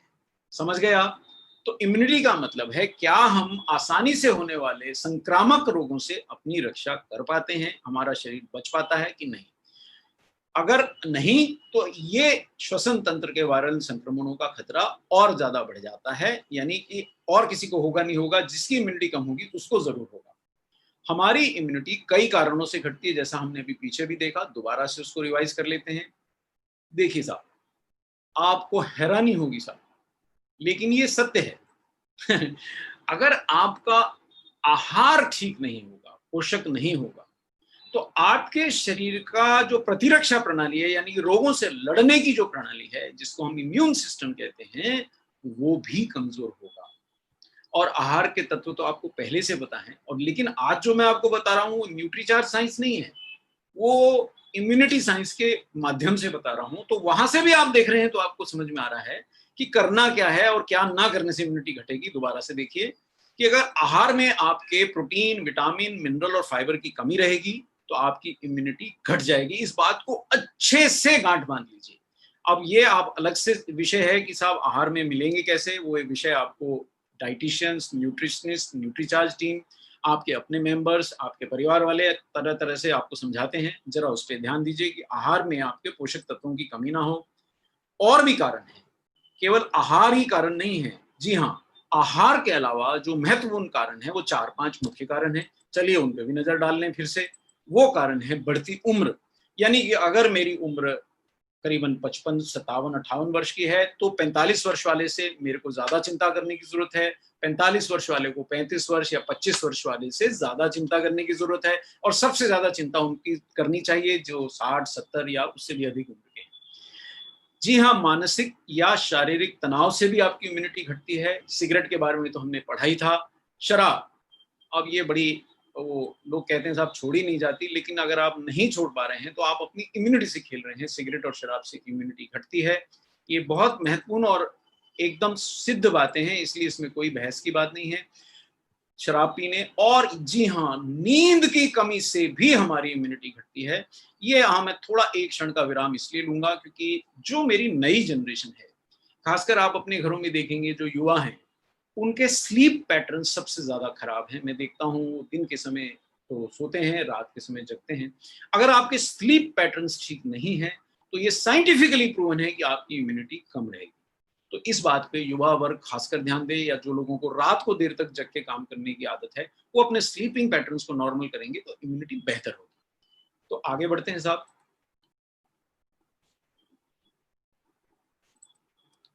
समझ गए आप? तो इम्यूनिटी का मतलब है क्या हम आसानी से होने वाले संक्रामक रोगों से अपनी रक्षा कर पाते हैं, हमारा शरीर बच पाता है कि नहीं। अगर नहीं तो ये श्वसन तंत्र के वायरल संक्रमणों का खतरा और ज्यादा बढ़ जाता है। यानी कि और किसी को होगा नहीं होगा, जिसकी इम्यूनिटी कम होगी उसको जरूर होगा। हमारी इम्यूनिटी कई कारणों से घटती है, जैसा हमने अभी पीछे भी देखा, दोबारा से उसको रिवाइज कर लेते हैं। देखिए साहब, आपको हैरानी होगी साहब, लेकिन ये सत्य है। अगर आपका आहार ठीक नहीं होगा, पोषक नहीं होगा, तो आपके शरीर का जो प्रतिरक्षा प्रणाली है, यानी कि रोगों से लड़ने की जो प्रणाली है, जिसको हम इम्यून सिस्टम कहते हैं, वो भी कमजोर होगा। और आहार के तत्व तो आपको पहले से पता है, और लेकिन आज जो मैं आपको बता रहा हूँ न्यूट्रीचार्ज साइंस नहीं है, वो इम्यूनिटी साइंस के माध्यम से बता रहा हूँ। तो वहां से भी आप देख रहे हैं तो आपको समझ में आ रहा है कि करना क्या है और क्या ना करने से इम्यूनिटी घटेगी। दोबारा से देखिए कि अगर आहार में आपके प्रोटीन, विटामिन, मिनरल और फाइबर की कमी रहेगी तो आपकी इम्यूनिटी घट जाएगी। इस बात को अच्छे से गांठ बांध लीजिए। अब ये आप अलग से विषय है कि साहब आहार में मिलेंगे कैसे, वो एक विषय आपको डाइटिशियंस, न्यूट्रिशनिस्ट, न्यूट्रीचार्ज टीम, आपके अपने मेंबर्स, आपके परिवार वाले तरह तरह से आपको समझाते हैं। जरा उस पर ध्यान दीजिए कि आहार में आपके पोषक तत्वों की कमी ना हो। और भी कारण है, केवल आहार ही कारण नहीं है। जी हाँ, आहार के अलावा जो महत्वपूर्ण कारण है वो 4-5 मुख्य कारण है। चलिए उन पे भी नजर डाल लें फिर से। वो कारण है बढ़ती उम्र, यानी कि अगर मेरी उम्र करीबन 55, 57, 58 वर्ष की है तो 45 वर्ष वाले से मेरे को ज्यादा चिंता करने की जरूरत है। 45 वर्ष वाले को 35 वर्ष या 25 वर्ष वाले से ज्यादा चिंता करने की जरूरत है। और सबसे ज्यादा चिंता उनकी करनी चाहिए जो 60, 70 या उससे भी अधिक उम्र के हैं। जी हाँ, मानसिक या शारीरिक तनाव से भी आपकी इम्यूनिटी घटती है। सिगरेट के बारे में तो हमने पढ़ा ही था। शराब, अब ये बड़ी, वो लोग कहते हैं साहब छोड़ ही नहीं जाती, लेकिन अगर आप नहीं छोड़ पा रहे हैं तो आप अपनी इम्यूनिटी से खेल रहे हैं। सिगरेट और शराब से इम्यूनिटी घटती है। ये बहुत महत्वपूर्ण और एकदम सिद्ध बातें हैं, इसलिए इसमें कोई बहस की बात नहीं है। शराब पीने और जी हाँ, नींद की कमी से भी हमारी इम्यूनिटी घटती है। ये मैं थोड़ा एक क्षण का विराम इसलिए लूंगा क्योंकि जो मेरी नई जनरेशन है, खासकर आप अपने घरों में देखेंगे जो युवा हैं, उनके स्लीप पैटर्न सबसे ज्यादा खराब है। मैं देखता हूँ दिन के समय तो सोते हैं, रात के समय जगते हैं। अगर आपके स्लीप पैटर्न्स ठीक नहीं है तो ये साइंटिफिकली प्रूवन है कि आपकी इम्यूनिटी कम रहेगी। तो इस बात पे युवा वर्ग खासकर ध्यान दे, या जो लोगों को रात को देर तक जग के काम करने की आदत है, वो अपने स्लीपिंग पैटर्न्स को नॉर्मल करेंगे तो इम्यूनिटी बेहतर होगी। तो आगे बढ़ते हैं साहब।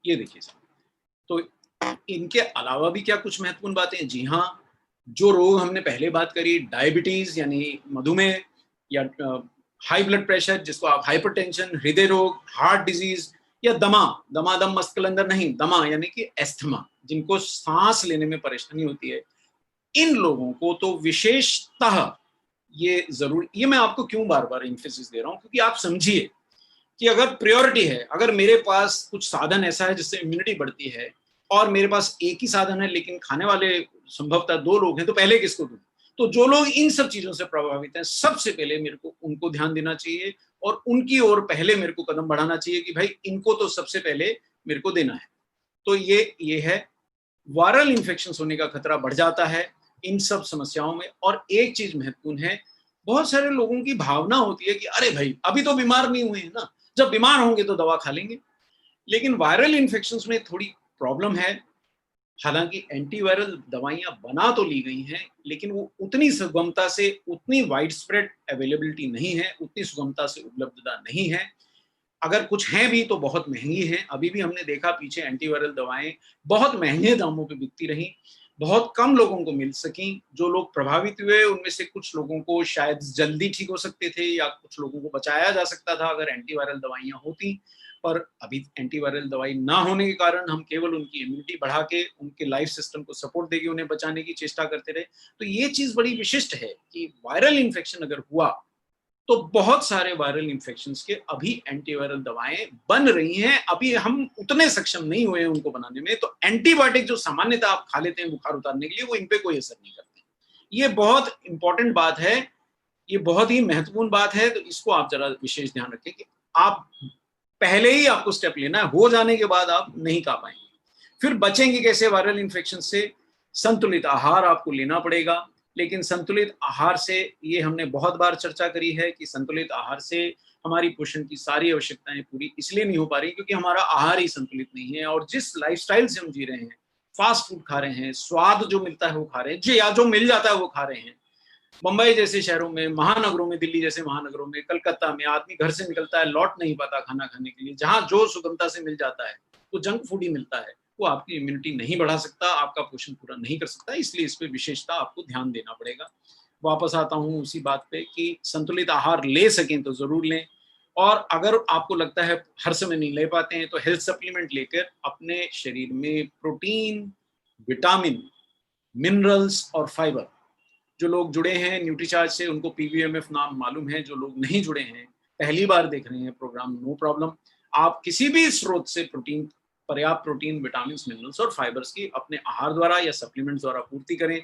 ये देखिए साहब, तो इनके अलावा भी क्या कुछ महत्वपूर्ण बातें हैं? जी हाँ, जो रोग हमने पहले बात करी, डायबिटीज यानी मधुमेह, या हाई ब्लड प्रेशर जिसको आप हाइपरटेंशन, हृदय रोग, हार्ट डिजीज, या दमा, दमादम मस्कुलर नहीं, दमा यानी कि एस्थमा, जिनको सांस लेने में परेशानी होती है, इन लोगों को तो विशेषतः ये जरूर, ये मैं आपको क्यों बार बार एम्फेसिस दे रहा हूं, क्योंकि आप समझिए कि अगर प्रायोरिटी है, अगर मेरे पास कुछ साधन ऐसा है जिससे इम्यूनिटी बढ़ती है और मेरे पास एक ही साधन है लेकिन खाने वाले संभवतः 2 लोग हैं, तो पहले किसको दूं? तो जो लोग इन सब चीजों से प्रभावित हैं, सबसे पहले मेरे को उनको ध्यान देना चाहिए और उनकी ओर पहले मेरे को कदम बढ़ाना चाहिए कि भाई इनको तो सबसे पहले मेरे को देना है। तो ये है, वायरल इन्फेक्शन होने का खतरा बढ़ जाता है इन सब समस्याओं में। और एक चीज महत्वपूर्ण है, बहुत सारे लोगों की भावना होती है कि अरे भाई अभी तो बीमार नहीं हुए हैं ना, जब बीमार होंगे तो दवा खा लेंगे। लेकिन वायरल इन्फेक्शंस में थोड़ी प्रॉब्लम है। हालांकि एंटीवायरल दवाइयां बना तो ली गई हैं, लेकिन वो उतनी सुगमता से, उतनी वाइड स्प्रेड अवेलेबिलिटी नहीं है, उतनी सुगमता से उपलब्धता नहीं है। अगर कुछ हैं भी तो बहुत महंगी हैं। अभी भी हमने देखा पीछे एंटीवायरल दवाएं बहुत महंगे दामों पे बिकती रही, बहुत कम लोगों को मिल सकी। जो लोग प्रभावित हुए उनमें से कुछ लोगों को शायद जल्दी ठीक हो सकते थे, या कुछ लोगों को बचाया जा सकता था अगर एंटीवायरल दवाइयां होती। पर अभी एंटीवायरल दवाई ना होने के कारण हम केवल उनकी इम्यूनिटी बढ़ा के उनके लाइफ सिस्टम को सपोर्ट देके उन्हें बचाने की चेष्टा करते रहे। तो ये चीज बड़ी विशिष्ट है कि वायरल इन्फेक्शन अगर हुआ तो बहुत सारे वायरल इन्फेक्शंस के अभी एंटीवायरल दवाएं बन रही हैं। अभी हम उतने सक्षम नहीं हुए हैं उनको बनाने में। तो एंटीबायोटिक जो सामान्यतः आप खा लेते हैं बुखार उतारने के लिए, वो इन पे कोई असर नहीं करते। ये बहुत इंपॉर्टेंट बात है, ये बहुत ही महत्वपूर्ण बात है। तो इसको आप जरा विशेष ध्यान रखें कि आप पहले ही आपको स्टेप लेना है, हो जाने के बाद आप नहीं खा पाएंगे। फिर बचेंगे कैसे वायरल इन्फेक्शन से? संतुलित आहार आपको लेना पड़ेगा। लेकिन संतुलित आहार से, ये हमने बहुत बार चर्चा करी है कि संतुलित आहार से हमारी पोषण की सारी आवश्यकताएं पूरी इसलिए नहीं हो पा रही क्योंकि हमारा आहार ही संतुलित नहीं है। और जिस लाइफस्टाइल से हम जी रहे हैं, फास्ट फूड खा रहे हैं, स्वाद जो मिलता है वो खा रहे हैं, या जो मिल जाता है वो खा रहे हैं। मुंबई जैसे शहरों में, महानगरों में, दिल्ली जैसे महानगरों में, कलकत्ता में आदमी घर से निकलता है, लौट नहीं पाता खाना खाने के लिए। जहां जो सुगमता से मिल जाता है वो जंक फूड ही मिलता है। वो आपकी इम्यूनिटी नहीं बढ़ा सकता, आपका पोषण पूरा नहीं कर सकता, इसलिए इस पे विशेषता आपको ध्यान देना पड़ेगा। वापस आता हूँ उसी बात पे कि संतुलित आहार ले सकें तो जरूर लें, और अगर आपको लगता है हर समय नहीं ले पाते हैं तो हेल्थ सप्लीमेंट लेकर अपने शरीर में प्रोटीन, विटामिन, मिनरल्स और फाइबर, जो लोग जुड़े हैं न्यूट्रीचार्ज से उनको पीवीएमएफ नाम मालूम है, जो लोग नहीं जुड़े हैं पहली बार देख रहे हैं प्रोग्राम, नो प्रॉब्लम, आप किसी भी स्रोत से प्रोटीन, पर्याप्त प्रोटीन, विटामिन, मिनरल्स और फाइबर्स की अपने आहार द्वारा या सप्लीमेंट्स द्वारा पूर्ति करें।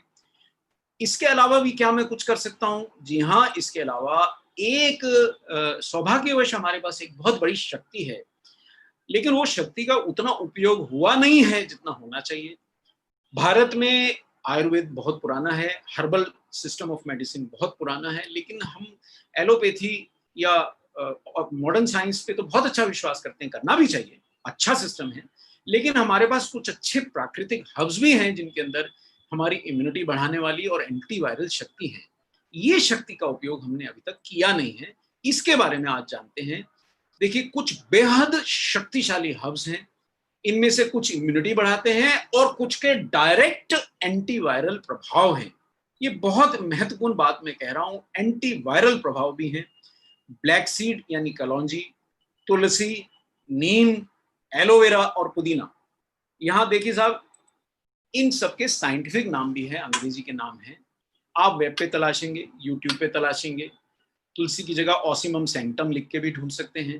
इसके अलावा भी क्या मैं कुछ कर सकता हूँ? जी हाँ, इसके अलावा एक सौभाग्यवश हमारे पास एक बहुत बड़ी शक्ति है, लेकिन वो शक्ति का उतना उपयोग हुआ नहीं है जितना होना चाहिए। भारत में आयुर्वेद बहुत पुराना है, हर्बल सिस्टम ऑफ मेडिसिन बहुत पुराना है, लेकिन हम एलोपैथी या मॉडर्न साइंस पे तो बहुत अच्छा विश्वास करते हैं, करना भी चाहिए, अच्छा सिस्टम है, लेकिन हमारे पास कुछ अच्छे प्राकृतिक हर्ब्स भी हैं जिनके अंदर हमारी इम्यूनिटी बढ़ाने वाली और एंटीवायरल शक्ति है। ये शक्ति का उपयोग हमने अभी तक किया नहीं है, इसके बारे में आज जानते हैं। देखिए, कुछ बेहद शक्तिशाली हर्ब्स हैं, इनमें से कुछ इम्यूनिटी बढ़ाते हैं और कुछ के डायरेक्ट एंटीवायरल प्रभाव हैं। ये बहुत महत्वपूर्ण बात मैं कह रहा हूं, एंटीवायरल प्रभाव भी हैं। ब्लैक सीड यानी कलौंजी, तुलसी, नीम, एलोवेरा और पुदीना। यहां देखिए साहब, इन सबके साइंटिफिक नाम भी है, अंग्रेजी के नाम हैं। आप वेब पे तलाशेंगे, यूट्यूब पे तलाशेंगे, तुलसी की जगह ऑसिमम सैंक्टम लिख के भी ढूंढ सकते हैं,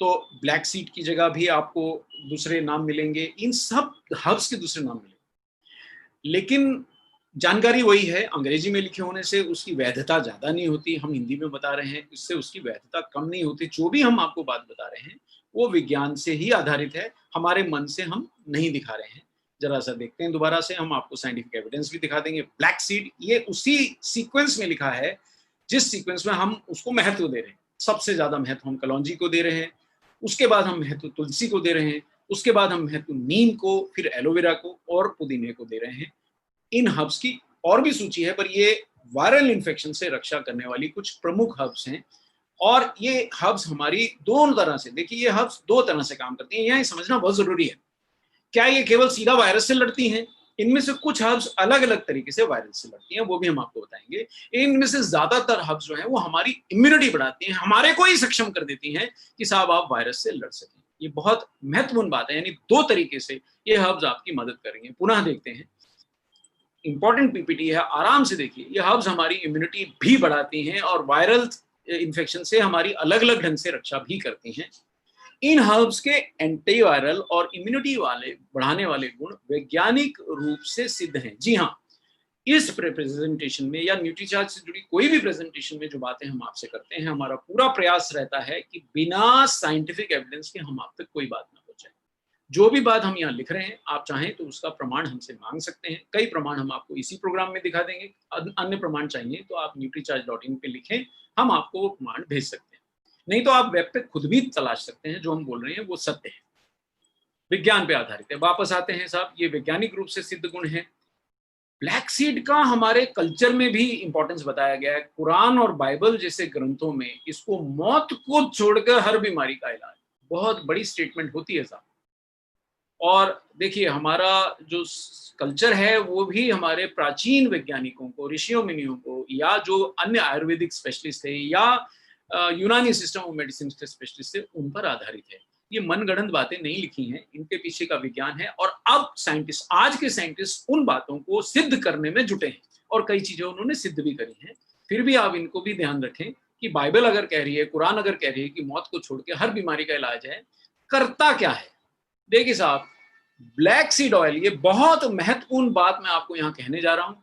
तो ब्लैक सीड की जगह भी आपको दूसरे नाम मिलेंगे, इन सब हर्ब्स के दूसरे नाम मिलेंगे, लेकिन जानकारी वही है, अंग्रेजी में लिखे होने से उसकी वैधता ज्यादा नहीं होती, हम हिंदी में बता रहे हैं इससे उसकी वैधता कम नहीं होती। जो भी हम आपको बात बता रहे हैं वो विज्ञान से ही आधारित है, हमारे मन से हम नहीं दिखा रहे हैं। जरा सा देखते हैं दोबारा से, हम आपको साइंटिफिक एविडेंस भी दिखा देंगे। ब्लैक सीड, ये उसी सीक्वेंस में लिखा है जिस सीक्वेंस में हम उसको महत्व दे रहे हैं। सबसे ज्यादा महत्व हम कलौंजी को दे रहे हैं, उसके बाद हम महत्व तुलसी को दे रहे हैं, उसके बाद हम महत्व नीम को, फिर एलोवेरा को और पुदीने को दे रहे हैं। इन हर्ब्स की और भी सूची है, पर ये वायरल इन्फेक्शन से रक्षा करने वाली कुछ प्रमुख हर्ब्स हैं। और ये हर्ब्स हमारी दोनों तरह से, देखिए ये हर्ब्स दो तरह से काम करती हैं, यहाँ समझना बहुत जरूरी है। क्या ये केवल सीधा वायरस से लड़ती हैं? इनमें से कुछ हर्ब्स अलग अलग तरीके से वायरस से लड़ती हैं, वो भी हम आपको बताएंगे। इनमें से ज्यादातर हर्ब्स जो हैं वो हमारी इम्यूनिटी बढ़ाती हैं, हमारे को ही सक्षम कर देती हैं कि साहब आप वायरस से लड़ सकें। ये बहुत महत्वपूर्ण बात है, यानी दो तरीके से ये हर्ब्स आपकी मदद करेंगे। पुनः देखते हैं, इंपॉर्टेंट पीपीटी है, आराम से देखिए। ये हर्ब्स हमारी इम्यूनिटी भी बढ़ाती हैं और वायरल इन्फेक्शन से हमारी अलग अलग ढंग से रक्षा भी करती हैं। इन हर्ब्स के एंटीवायरल और इम्यूनिटी वाले बढ़ाने वाले गुण वैज्ञानिक रूप से सिद्ध हैं। जी हाँ, इस प्रेजेंटेशन में या न्यूट्रीचार्ज से जुड़ी कोई भी प्रेजेंटेशन में जो बातें हम आपसे करते हैं, हमारा पूरा प्रयास रहता है कि बिना साइंटिफिक एविडेंस के हम आप तक कोई बात ना पहुंचाएं। जो भी बात हम यहाँ लिख रहे हैं, आप चाहें तो उसका प्रमाण हमसे मांग सकते हैं। कई प्रमाण हम आपको इसी प्रोग्राम में दिखा देंगे। अन्य प्रमाण चाहिए तो आप nutricharge.in पे लिखें, हम आपको वो प्रमाण भेज सकते हैं। नहीं तो आप वेब पे खुद भी तलाश सकते हैं, जो हम बोल रहे हैं वो सत्य है, विज्ञान पे आधारित है। वापस आते हैं साहब, ये वैज्ञानिक रूप से सिद्ध गुण है। ब्लैक सीड का हमारे कल्चर में भी इंपॉर्टेंस बताया गया है। कुरान और बाइबल जैसे ग्रंथों में इसको मौत को छोड़कर हर बीमारी का इलाज, बहुत बड़ी स्टेटमेंट होती है साहब। और देखिए, हमारा जो कल्चर है वो भी हमारे प्राचीन वैज्ञानिकों को, ऋषियों मुनियों को, या जो अन्य आयुर्वेदिक स्पेशलिस्ट थे या यूनानी सिस्टम ऑफ मेडिसिन के स्पेशलिस्ट थे, उन पर आधारित है। ये मनगढ़ंत बातें नहीं लिखी हैं, इनके पीछे का विज्ञान है। और अब साइंटिस्ट, आज के साइंटिस्ट उन बातों को सिद्ध करने में जुटे हैं और कई चीजें उन्होंने सिद्ध भी करी हैं। फिर भी आप इनको भी ध्यान रखें कि बाइबल अगर कह रही है, कुरान अगर कह रही है कि मौत को छोड़ के हर बीमारी का इलाज है, करता क्या है? देखिए साहब, ब्लैक सीड ऑयल, ये बहुत महत्वपूर्ण बात मैं आपको यहाँ कहने जा रहा हूं।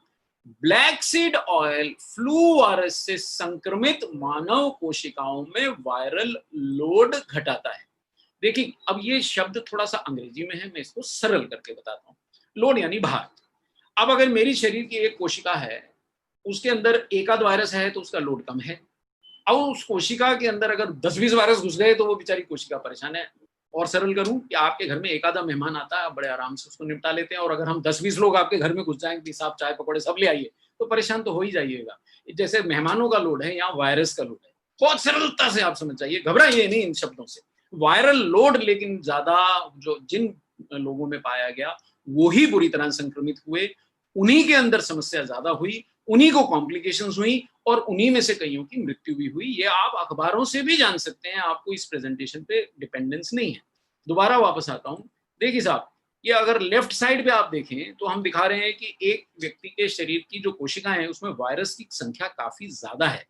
Black seed oil flu virus से संक्रमित मानव कोशिकाओं में वायरल लोड घटाता है। देखिए, अब ये शब्द थोड़ा सा अंग्रेजी में है, मैं इसको सरल करके बताता हूँ। लोड यानी भार। अब अगर मेरी शरीर की एक कोशिका है, उसके अंदर एक आध वायरस है तो उसका लोड कम है। अब उस कोशिका के अंदर अगर 10-20 वायरस घुस गए तो वो बेचारी कोशिका परेशान है। और सरल करूं कि आपके घर में एक आधा मेहमान आता है, आप बड़े आराम से उसको निपटा लेते हैं, और अगर हम 10-20 लोग आपके घर में घुस जाएं कि साहब चाय पकौड़े सब ले आइए, तो परेशान तो हो ही जाइएगा। जैसे मेहमानों का लोड है, यहाँ वायरस का लोड है। बहुत सरलता से आप समझ जाइए, घबराइए नहीं इन शब्दों से। वायरल लोड, लेकिन ज्यादा जो जिन लोगों में पाया गया वो ही बुरी तरह संक्रमित हुए, उन्हीं के अंदर समस्या ज्यादा हुई, उन्हीं को कॉम्प्लिकेशंस हुई और उन्हीं में से कईयों की मृत्यु भी हुई। ये आप अखबारों से भी जान सकते हैं, आपको इस प्रेजेंटेशन पे डिपेंडेंस नहीं है। दोबारा वापस आता हूं, देखिए साहब, ये अगर लेफ्ट साइड पे आप देखें तो हम दिखा रहे हैं कि एक व्यक्ति के शरीर की जो कोशिकाएं हैं उसमें वायरस की संख्या काफी ज्यादा है,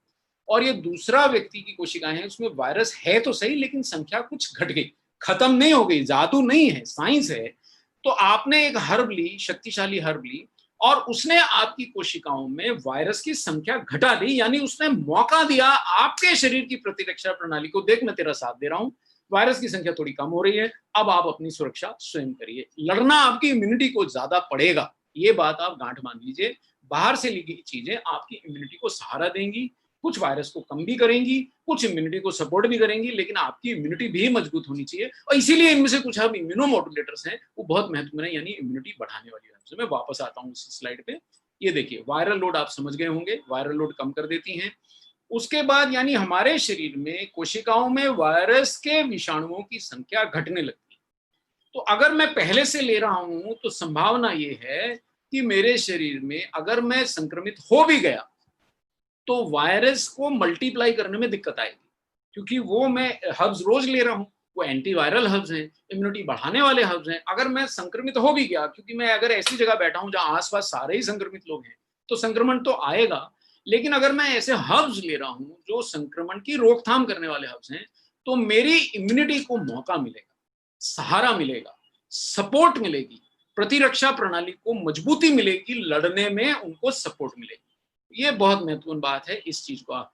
और ये दूसरा व्यक्ति की कोशिकाएं हैं उसमें वायरस है तो सही लेकिन संख्या कुछ घट गई, खत्म नहीं हो गई, जादू नहीं है, साइंस है। तो आपने एक हर्ब ली, शक्तिशाली हर्ब ली, और उसने आपकी कोशिकाओं में वायरस की संख्या घटा दी, यानी उसने मौका दिया आपके शरीर की प्रतिरक्षा प्रणाली को, देख मैं तेरा साथ दे रहा हूं, वायरस की संख्या थोड़ी कम हो रही है, अब आप अपनी सुरक्षा स्वयं करिए। लड़ना आपकी इम्यूनिटी को ज्यादा पड़ेगा, ये बात आप गांठ मान लीजिए। बाहर से ली गई चीजें आपकी इम्यूनिटी को सहारा देंगी, कुछ वायरस को कम भी करेंगी, कुछ इम्यूनिटी को सपोर्ट भी करेंगी, लेकिन आपकी इम्यूनिटी भी मजबूत होनी चाहिए। और इसीलिए इनमें से कुछ अब इम्यूनोमोडुलेटर्स हैं, वो बहुत महत्वपूर्ण है, यानी इम्यूनिटी बढ़ाने वाली है। मैं वापस आता हूँ इस स्लाइड पे, ये देखिए वायरल लोड आप समझ गए होंगे, वायरल लोड कम कर देती हैं। उसके बाद यानी हमारे शरीर में कोशिकाओं में वायरस के विषाणुओं की संख्या घटने लगती है। तो अगर मैं पहले से ले रहा हूं तो संभावना ये है कि मेरे शरीर में अगर मैं संक्रमित हो भी गया तो वायरस को मल्टीप्लाई करने में दिक्कत आएगी, क्योंकि वो मैं हर्ब्स रोज ले रहा हूं, वो एंटीवायरल हर्ब्स हैं, इम्यूनिटी बढ़ाने वाले हर्ब्स हैं। अगर मैं संक्रमित हो भी गया, क्योंकि मैं अगर ऐसी जगह बैठा हूं जहां आसपास सारे ही संक्रमित लोग हैं, तो संक्रमण तो आएगा, लेकिन अगर मैं ऐसे हर्ब्स ले रहा हूं जो संक्रमण की रोकथाम करने वाले हर्ब्स हैं, तो मेरी इम्यूनिटी को मौका मिलेगा, सहारा मिलेगा, सपोर्ट मिलेगी, प्रतिरक्षा प्रणाली को मजबूती मिलेगी, लड़ने में उनको सपोर्ट मिलेगी। ये बहुत महत्वपूर्ण बात है, इस चीज को आप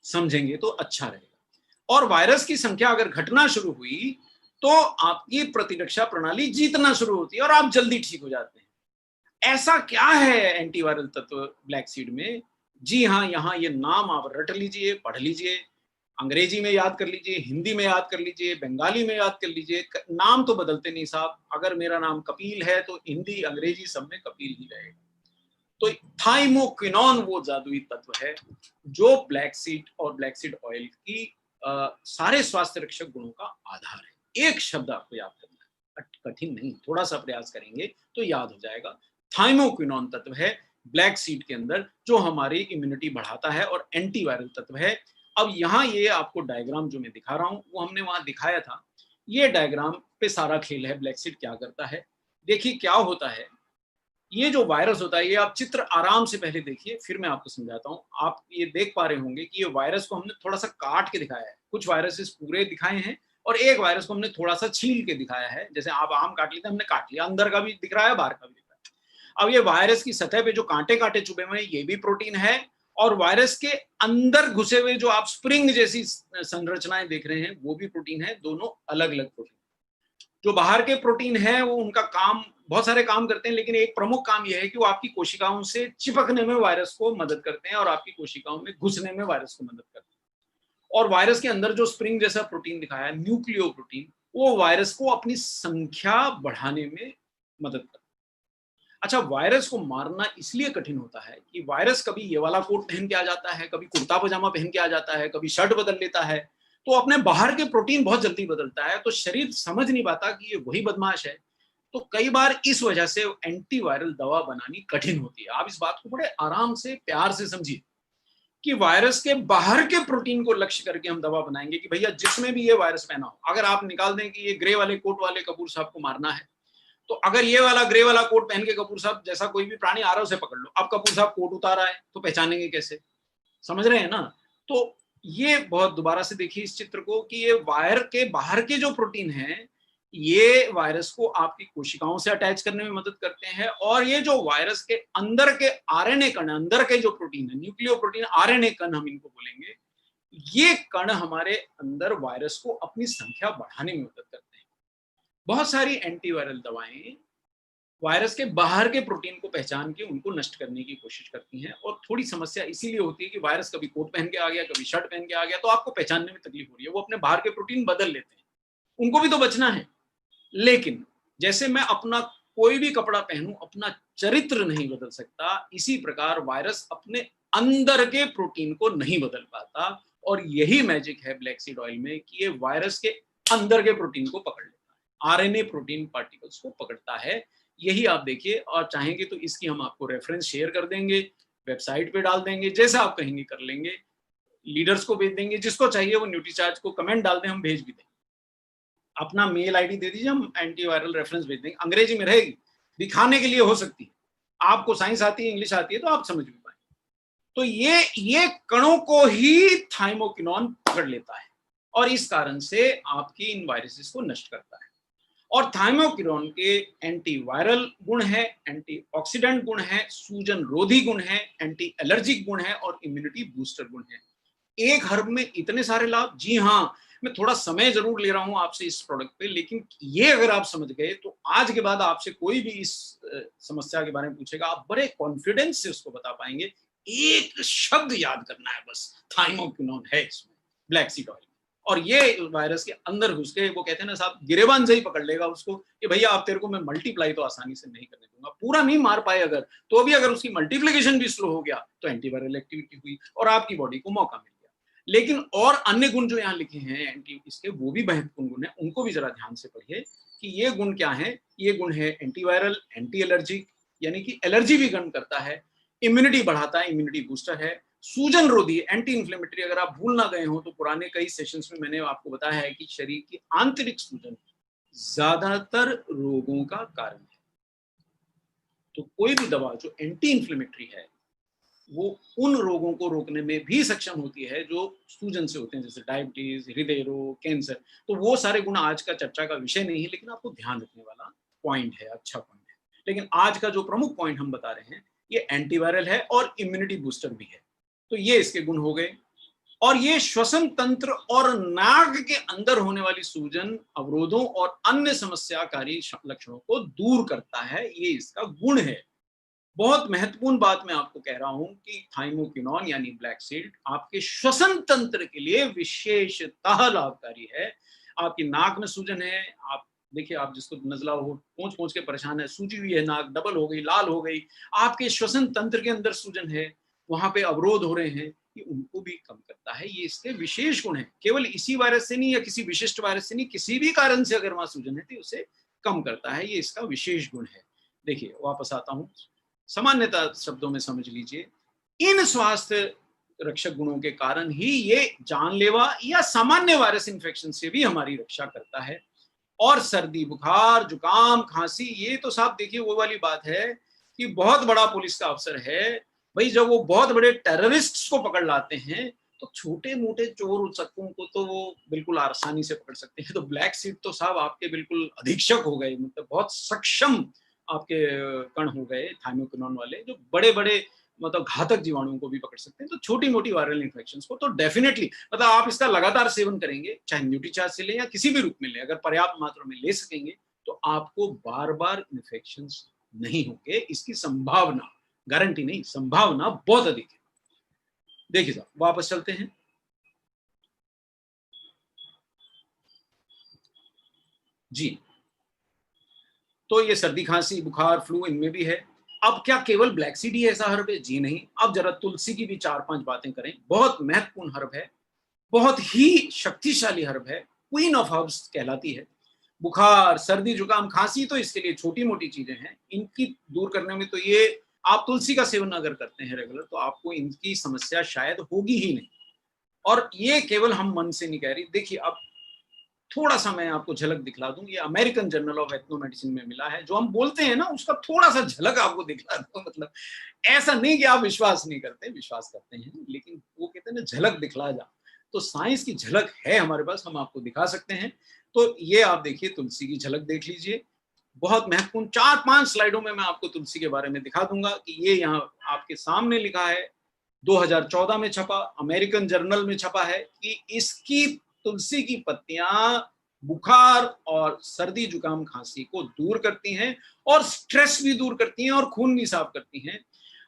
समझेंगे तो अच्छा रहेगा। और वायरस की संख्या अगर घटना शुरू हुई तो आपकी प्रतिरक्षा प्रणाली जीतना शुरू होती है और आप जल्दी ठीक हो जाते हैं। ऐसा क्या है एंटीवायरल तत्व ब्लैक सीड में? जी हाँ, यहाँ ये नाम आप रट लीजिए, पढ़ लीजिए, अंग्रेजी में याद कर लीजिए, हिंदी में याद कर लीजिए, बंगाली में याद कर लीजिए, नाम तो बदलते नहीं साहब। अगर मेरा नाम कपिल है तो हिंदी अंग्रेजी सब में कपिल ही रहेगा। तो थाइमोक्विनोन वो जादुई तत्व है जो ब्लैक सीड और ब्लैक सीड ऑयल की सारे स्वास्थ्य रक्षक गुणों का आधार है। एक शब्द आपको याद करना है, कठिन नहीं, थोड़ा सा प्रयास करेंगे तो याद हो जाएगा। थाइमोक्विनोन तत्व है ब्लैक सीड के अंदर जो हमारी इम्यूनिटी बढ़ाता है और एंटीवायरल तत्व है। अब यहाँ ये आपको डायग्राम जो मैं दिखा रहा हूँ वो हमने वहां दिखाया था। ये डायग्राम पे सारा खेल है, ब्लैक सीड क्या करता है। देखिए क्या होता है, ये जो वायरस होता है, ये आप चित्र आराम से पहले देखिए फिर मैं आपको समझाता हूँ। आप ये देख पा रहे होंगे कि ये वायरस को हमने थोड़ा सा काट के दिखाया है, कुछ वायरसेस पूरे दिखाए हैं और एक वायरस को हमने थोड़ा सा छील के दिखाया है। जैसे आप आम काट लेते हैं, हमने काट लिया, अंदर का भी दिख रहा है, बाहर का भी दिख रहा है। अब ये वायरस की सतह पे जो कांटे कांटे चुभे हुए हैं, ये भी प्रोटीन है, और वायरस के अंदर घुसे हुए जो आप स्प्रिंग जैसी संरचनाएं देख रहे हैं वो भी प्रोटीन है, दोनों अलग अलग प्रोटीन। जो बाहर के प्रोटीन है वो उनका काम, बहुत सारे काम करते हैं, लेकिन एक प्रमुख काम यह है कि वो आपकी कोशिकाओं से चिपकने में वायरस को मदद करते हैं और आपकी कोशिकाओं में घुसने में वायरस को मदद करते हैं। और वायरस के अंदर जो स्प्रिंग जैसा प्रोटीन दिखाया है, न्यूक्लियो प्रोटीन, वो वायरस को अपनी संख्या बढ़ाने में मदद करता है। अच्छा, वायरस को मारना इसलिए कठिन होता है कि वायरस कभी ये वाला कोट पहन के आ जाता है, कभी कुर्ता पजामा पहन के आ जाता है, कभी शर्ट बदल लेता है, तो अपने बाहर के प्रोटीन बहुत जल्दी बदलता है, तो शरीर समझ नहीं पाता कि ये वही बदमाश है। तो कई बार इस वजह से एंटीवायरल दवा बनानी कठिन होती है। आप इस बात को बड़े आराम से, प्यार से समझिए कि वायरस के बाहर के प्रोटीन को लक्ष्य करके हम दवा बनाएंगे कि भैया जिसमें भी ये वायरस पहना हो, अगर आप निकाल दें कि ये ग्रे वाले कोट वाले कपूर साहब को मारना है, तो अगर ये वाला ग्रे वाला कोट पहन के कपूर साहब जैसा कोई भी प्राणी आ रहा है उसे पकड़ लो, अब कपूर साहब कोट उतारा है तो पहचानेंगे कैसे? समझ रहे हैं ना? तो ये बहुत दोबारा से देखिए इस चित्र को कि ये वायर के बाहर के जो प्रोटीन हैं, ये वायरस को आपकी कोशिकाओं से अटैच करने में मदद करते हैं, और ये जो वायरस के अंदर के आरएनए कण, अंदर के जो प्रोटीन है, न्यूक्लियो प्रोटीन, आरएनए कण हम इनको बोलेंगे, ये कण हमारे अंदर वायरस को अपनी संख्या बढ़ाने में मदद करते हैं। बहुत सारी एंटीवायरल दवाएं वायरस के बाहर के प्रोटीन को पहचान के उनको नष्ट करने की कोशिश करती हैं, और थोड़ी समस्या इसीलिए होती है कि वायरस कभी कोट पहन के आ गया, कभी शर्ट पहन के आ गया, तो आपको पहचानने में तकलीफ हो रही है। वो अपने बाहर के प्रोटीन बदल लेते हैं, उनको भी तो बचना है। लेकिन जैसे मैं अपना कोई भी कपड़ा पहनूं, अपना चरित्र नहीं बदल सकता, इसी प्रकार वायरस अपने अंदर के प्रोटीन को नहीं बदल पाता। और यही मैजिक है ब्लैक सीड ऑयल में कि ये वायरस के अंदर के प्रोटीन को पकड़ लेता है। आरएनए प्रोटीन पार्टिकल्स को पकड़ता है। यही आप देखिए, और चाहेंगे तो इसकी हम आपको रेफरेंस शेयर कर देंगे, वेबसाइट पे डाल देंगे, जैसा आप कहेंगे कर लेंगे, लीडर्स को भेज देंगे, जिसको चाहिए वो न्यूट्रीचार्ज को कमेंट डाल दें, हम भेज भी देंगे। अपना मेल आईडी दे दीजिए, हम एंटीवायरल रेफरेंस भेज देंगे, अंग्रेजी में रहेगी, दिखाने के लिए हो सकती है, आपको साइंस आती है, इंग्लिश आती है तो आप समझ भी पाएंगे। तो ये कणों को ही थाइमोकिनोन पकड़ लेता है और इस कारण से आपकी इन वायरसेस को नष्ट करता है। और थाइमोकिनोन के एंटीवायरल गुण है, एंटीऑक्सीडेंट गुण है, सूजन रोधी गुण है, एंटी एलर्जिक गुण है और इम्यूनिटी बूस्टर गुण है। एक हर्ब में इतने सारे लाभ। जी हाँ, मैं थोड़ा समय जरूर ले रहा हूं आपसे इस प्रोडक्ट पे, लेकिन ये अगर आप समझ गए तो आज के बाद आपसे कोई भी इस समस्या के बारे में पूछेगा, आप बड़े कॉन्फिडेंस से उसको बता पाएंगे। एक शब्द याद करना है बस, थाइमोकिनोन है इसमें, ब्लैक सीड ऑयल। और ये वायरस के अंदर घुस के, वो कहते हैं ना साहब, गिरेबान से ही पकड़ लेगा उसको कि भैया आप तेरे को मैं मल्टीप्लाई तो आसानी से नहीं करने दूंगा, पूरा नहीं मार पाए अगर, तो भी अगर उसकी मल्टीप्लिकेशन भी स्लो हो गया तो एंटीवायरल एक्टिविटी हुई और आपकी बॉडी को मौका मिल गया। लेकिन और अन्य गुण जो यहाँ लिखे हैं एंटी इसके, वो भी महत्वपूर्ण गुण है, उनको भी जरा ध्यान से पढ़िए कि ये गुण क्या है। ये गुण है एंटीवायरल, एंटी एलर्जिक, यानी कि एलर्जी भी कम करता है, इम्यूनिटी बढ़ाता है, इम्यूनिटी बूस्टर है, सूजन रोधी, एंटी इंफ्लेमेटरी। अगर आप भूल ना गए हो तो पुराने कई सेशंस में मैंने आपको बताया है कि शरीर की आंतरिक सूजन ज्यादातर रोगों का कारण है। तो कोई भी दवा जो एंटी इंफ्लेमेटरी है वो उन रोगों को रोकने में भी सक्षम होती है जो सूजन से होते हैं, जैसे डायबिटीज, हृदय रोग, कैंसर। तो वो सारे गुण आज का चर्चा का विषय नहीं है, लेकिन आपको ध्यान रखने वाला पॉइंट है, अच्छा पॉइंट है। लेकिन आज का जो प्रमुख पॉइंट हम बता रहे हैं ये एंटीवायरल है और इम्यूनिटी बूस्टर भी है। तो ये इसके गुण हो गए। और ये श्वसन तंत्र और नाक के अंदर होने वाली सूजन, अवरोधों और अन्य समस्याकारी लक्षणों को दूर करता है, ये इसका गुण है। बहुत महत्वपूर्ण बात मैं आपको कह रहा हूं कि थाइमोकिनोन यानी ब्लैक सीड आपके श्वसन तंत्र के लिए विशेषतः लाभकारी है। आपकी नाक में सूजन है, आप देखिए, आप जिसको नजला हो, पोंछ पोंछ के परेशान है, सूजी हुई है नाक, डबल हो गई, लाल हो गई, आपके श्वसन तंत्र के अंदर सूजन है, वहां पे अवरोध हो रहे हैं, ये उनको भी कम करता है। ये इसके विशेष गुण है। केवल इसी वायरस से नहीं या किसी विशिष्ट वायरस से नहीं, किसी भी कारण से अगर वहां सूजन है तो उसे कम करता है, ये इसका विशेष गुण है। देखिए, वापस आता हूं, सामान्यतः शब्दों में समझ लीजिए, इन स्वास्थ्य रक्षक गुणों के कारण ही ये जानलेवा या सामान्य वायरस इन्फेक्शन से भी हमारी रक्षा करता है। और सर्दी, बुखार, जुकाम, खांसी, ये तो साहब देखिए वो वाली बात है कि बहुत बड़ा पुलिस का अफसर है भाई, जब वो बहुत बड़े टेररिस्ट्स को पकड़ लाते हैं तो छोटे मोटे चोर उचक्कों को तो वो बिल्कुल आसानी से पकड़ सकते हैं। तो ब्लैक सीड तो साहब आपके बिल्कुल अधीक्षक हो गए, मतलब बहुत सक्षम आपके कण हो गए थाइमोकिनोन वाले, जो बड़े बड़े मतलब घातक जीवाणुओं को भी पकड़ सकते हैं। तो छोटी मोटी वायरल इन्फेक्शंस को तो डेफिनेटली, मतलब आप इसका लगातार सेवन करेंगे, चाहे न्यूट्रीचार्ज से लें या किसी भी रूप में लें, अगर पर्याप्त मात्रा में ले सकेंगे तो आपको बार बार इन्फेक्शंस नहीं होंगे। इसकी संभावना, गारंटी नहीं, संभावना बहुत अधिक है। देखिए साहब, वापस चलते हैं। जी, तो ये सर्दी, खांसी, बुखार, फ्लू इनमें भी है। अब क्या केवल ब्लैक सीड ही ऐसा हर्ब है? जी नहीं। अब जरा तुलसी की भी 4-5 बातें करें। बहुत महत्वपूर्ण हर्ब है, बहुत ही शक्तिशाली हर्ब है, क्वीन ऑफ हर्ब्स कहलाती है। बुखार, सर्दी, जुकाम, खांसी तो इसके लिए छोटी मोटी चीजें हैं, इनकी दूर करने में तो ये, आप तुलसी का सेवन अगर करते हैं रेगुलर तो आपको इनकी समस्या शायद होगी ही नहीं। और ये केवल हम मन से नहीं कह रही। देखिए, अब थोड़ा सा मैं आपको झलक दिखला दूं, ये American journal of ethno medicine में मिला है। जो हम बोलते हैं ना, उसका थोड़ा सा झलक आपको दिखला दूं। मतलब ऐसा नहीं कि आप विश्वास नहीं करते, विश्वास करते हैं, लेकिन वो कहते हैं ना, झलक दिखला जा। तो साइंस की झलक है हमारे पास, हम आपको दिखा सकते हैं। तो ये आप देखिए, तुलसी की झलक देख लीजिए, बहुत महत्वपूर्ण। 4-5 स्लाइडों में मैं आपको तुलसी के बारे में दिखा दूंगा कि ये यहाँ आपके सामने लिखा है, 2014 में छपा, अमेरिकन जर्नल में छपा है कि इसकी, तुलसी की पत्तियां बुखार और सर्दी, जुकाम, खांसी को दूर करती हैं और स्ट्रेस भी दूर करती हैं और खून भी साफ करती हैं।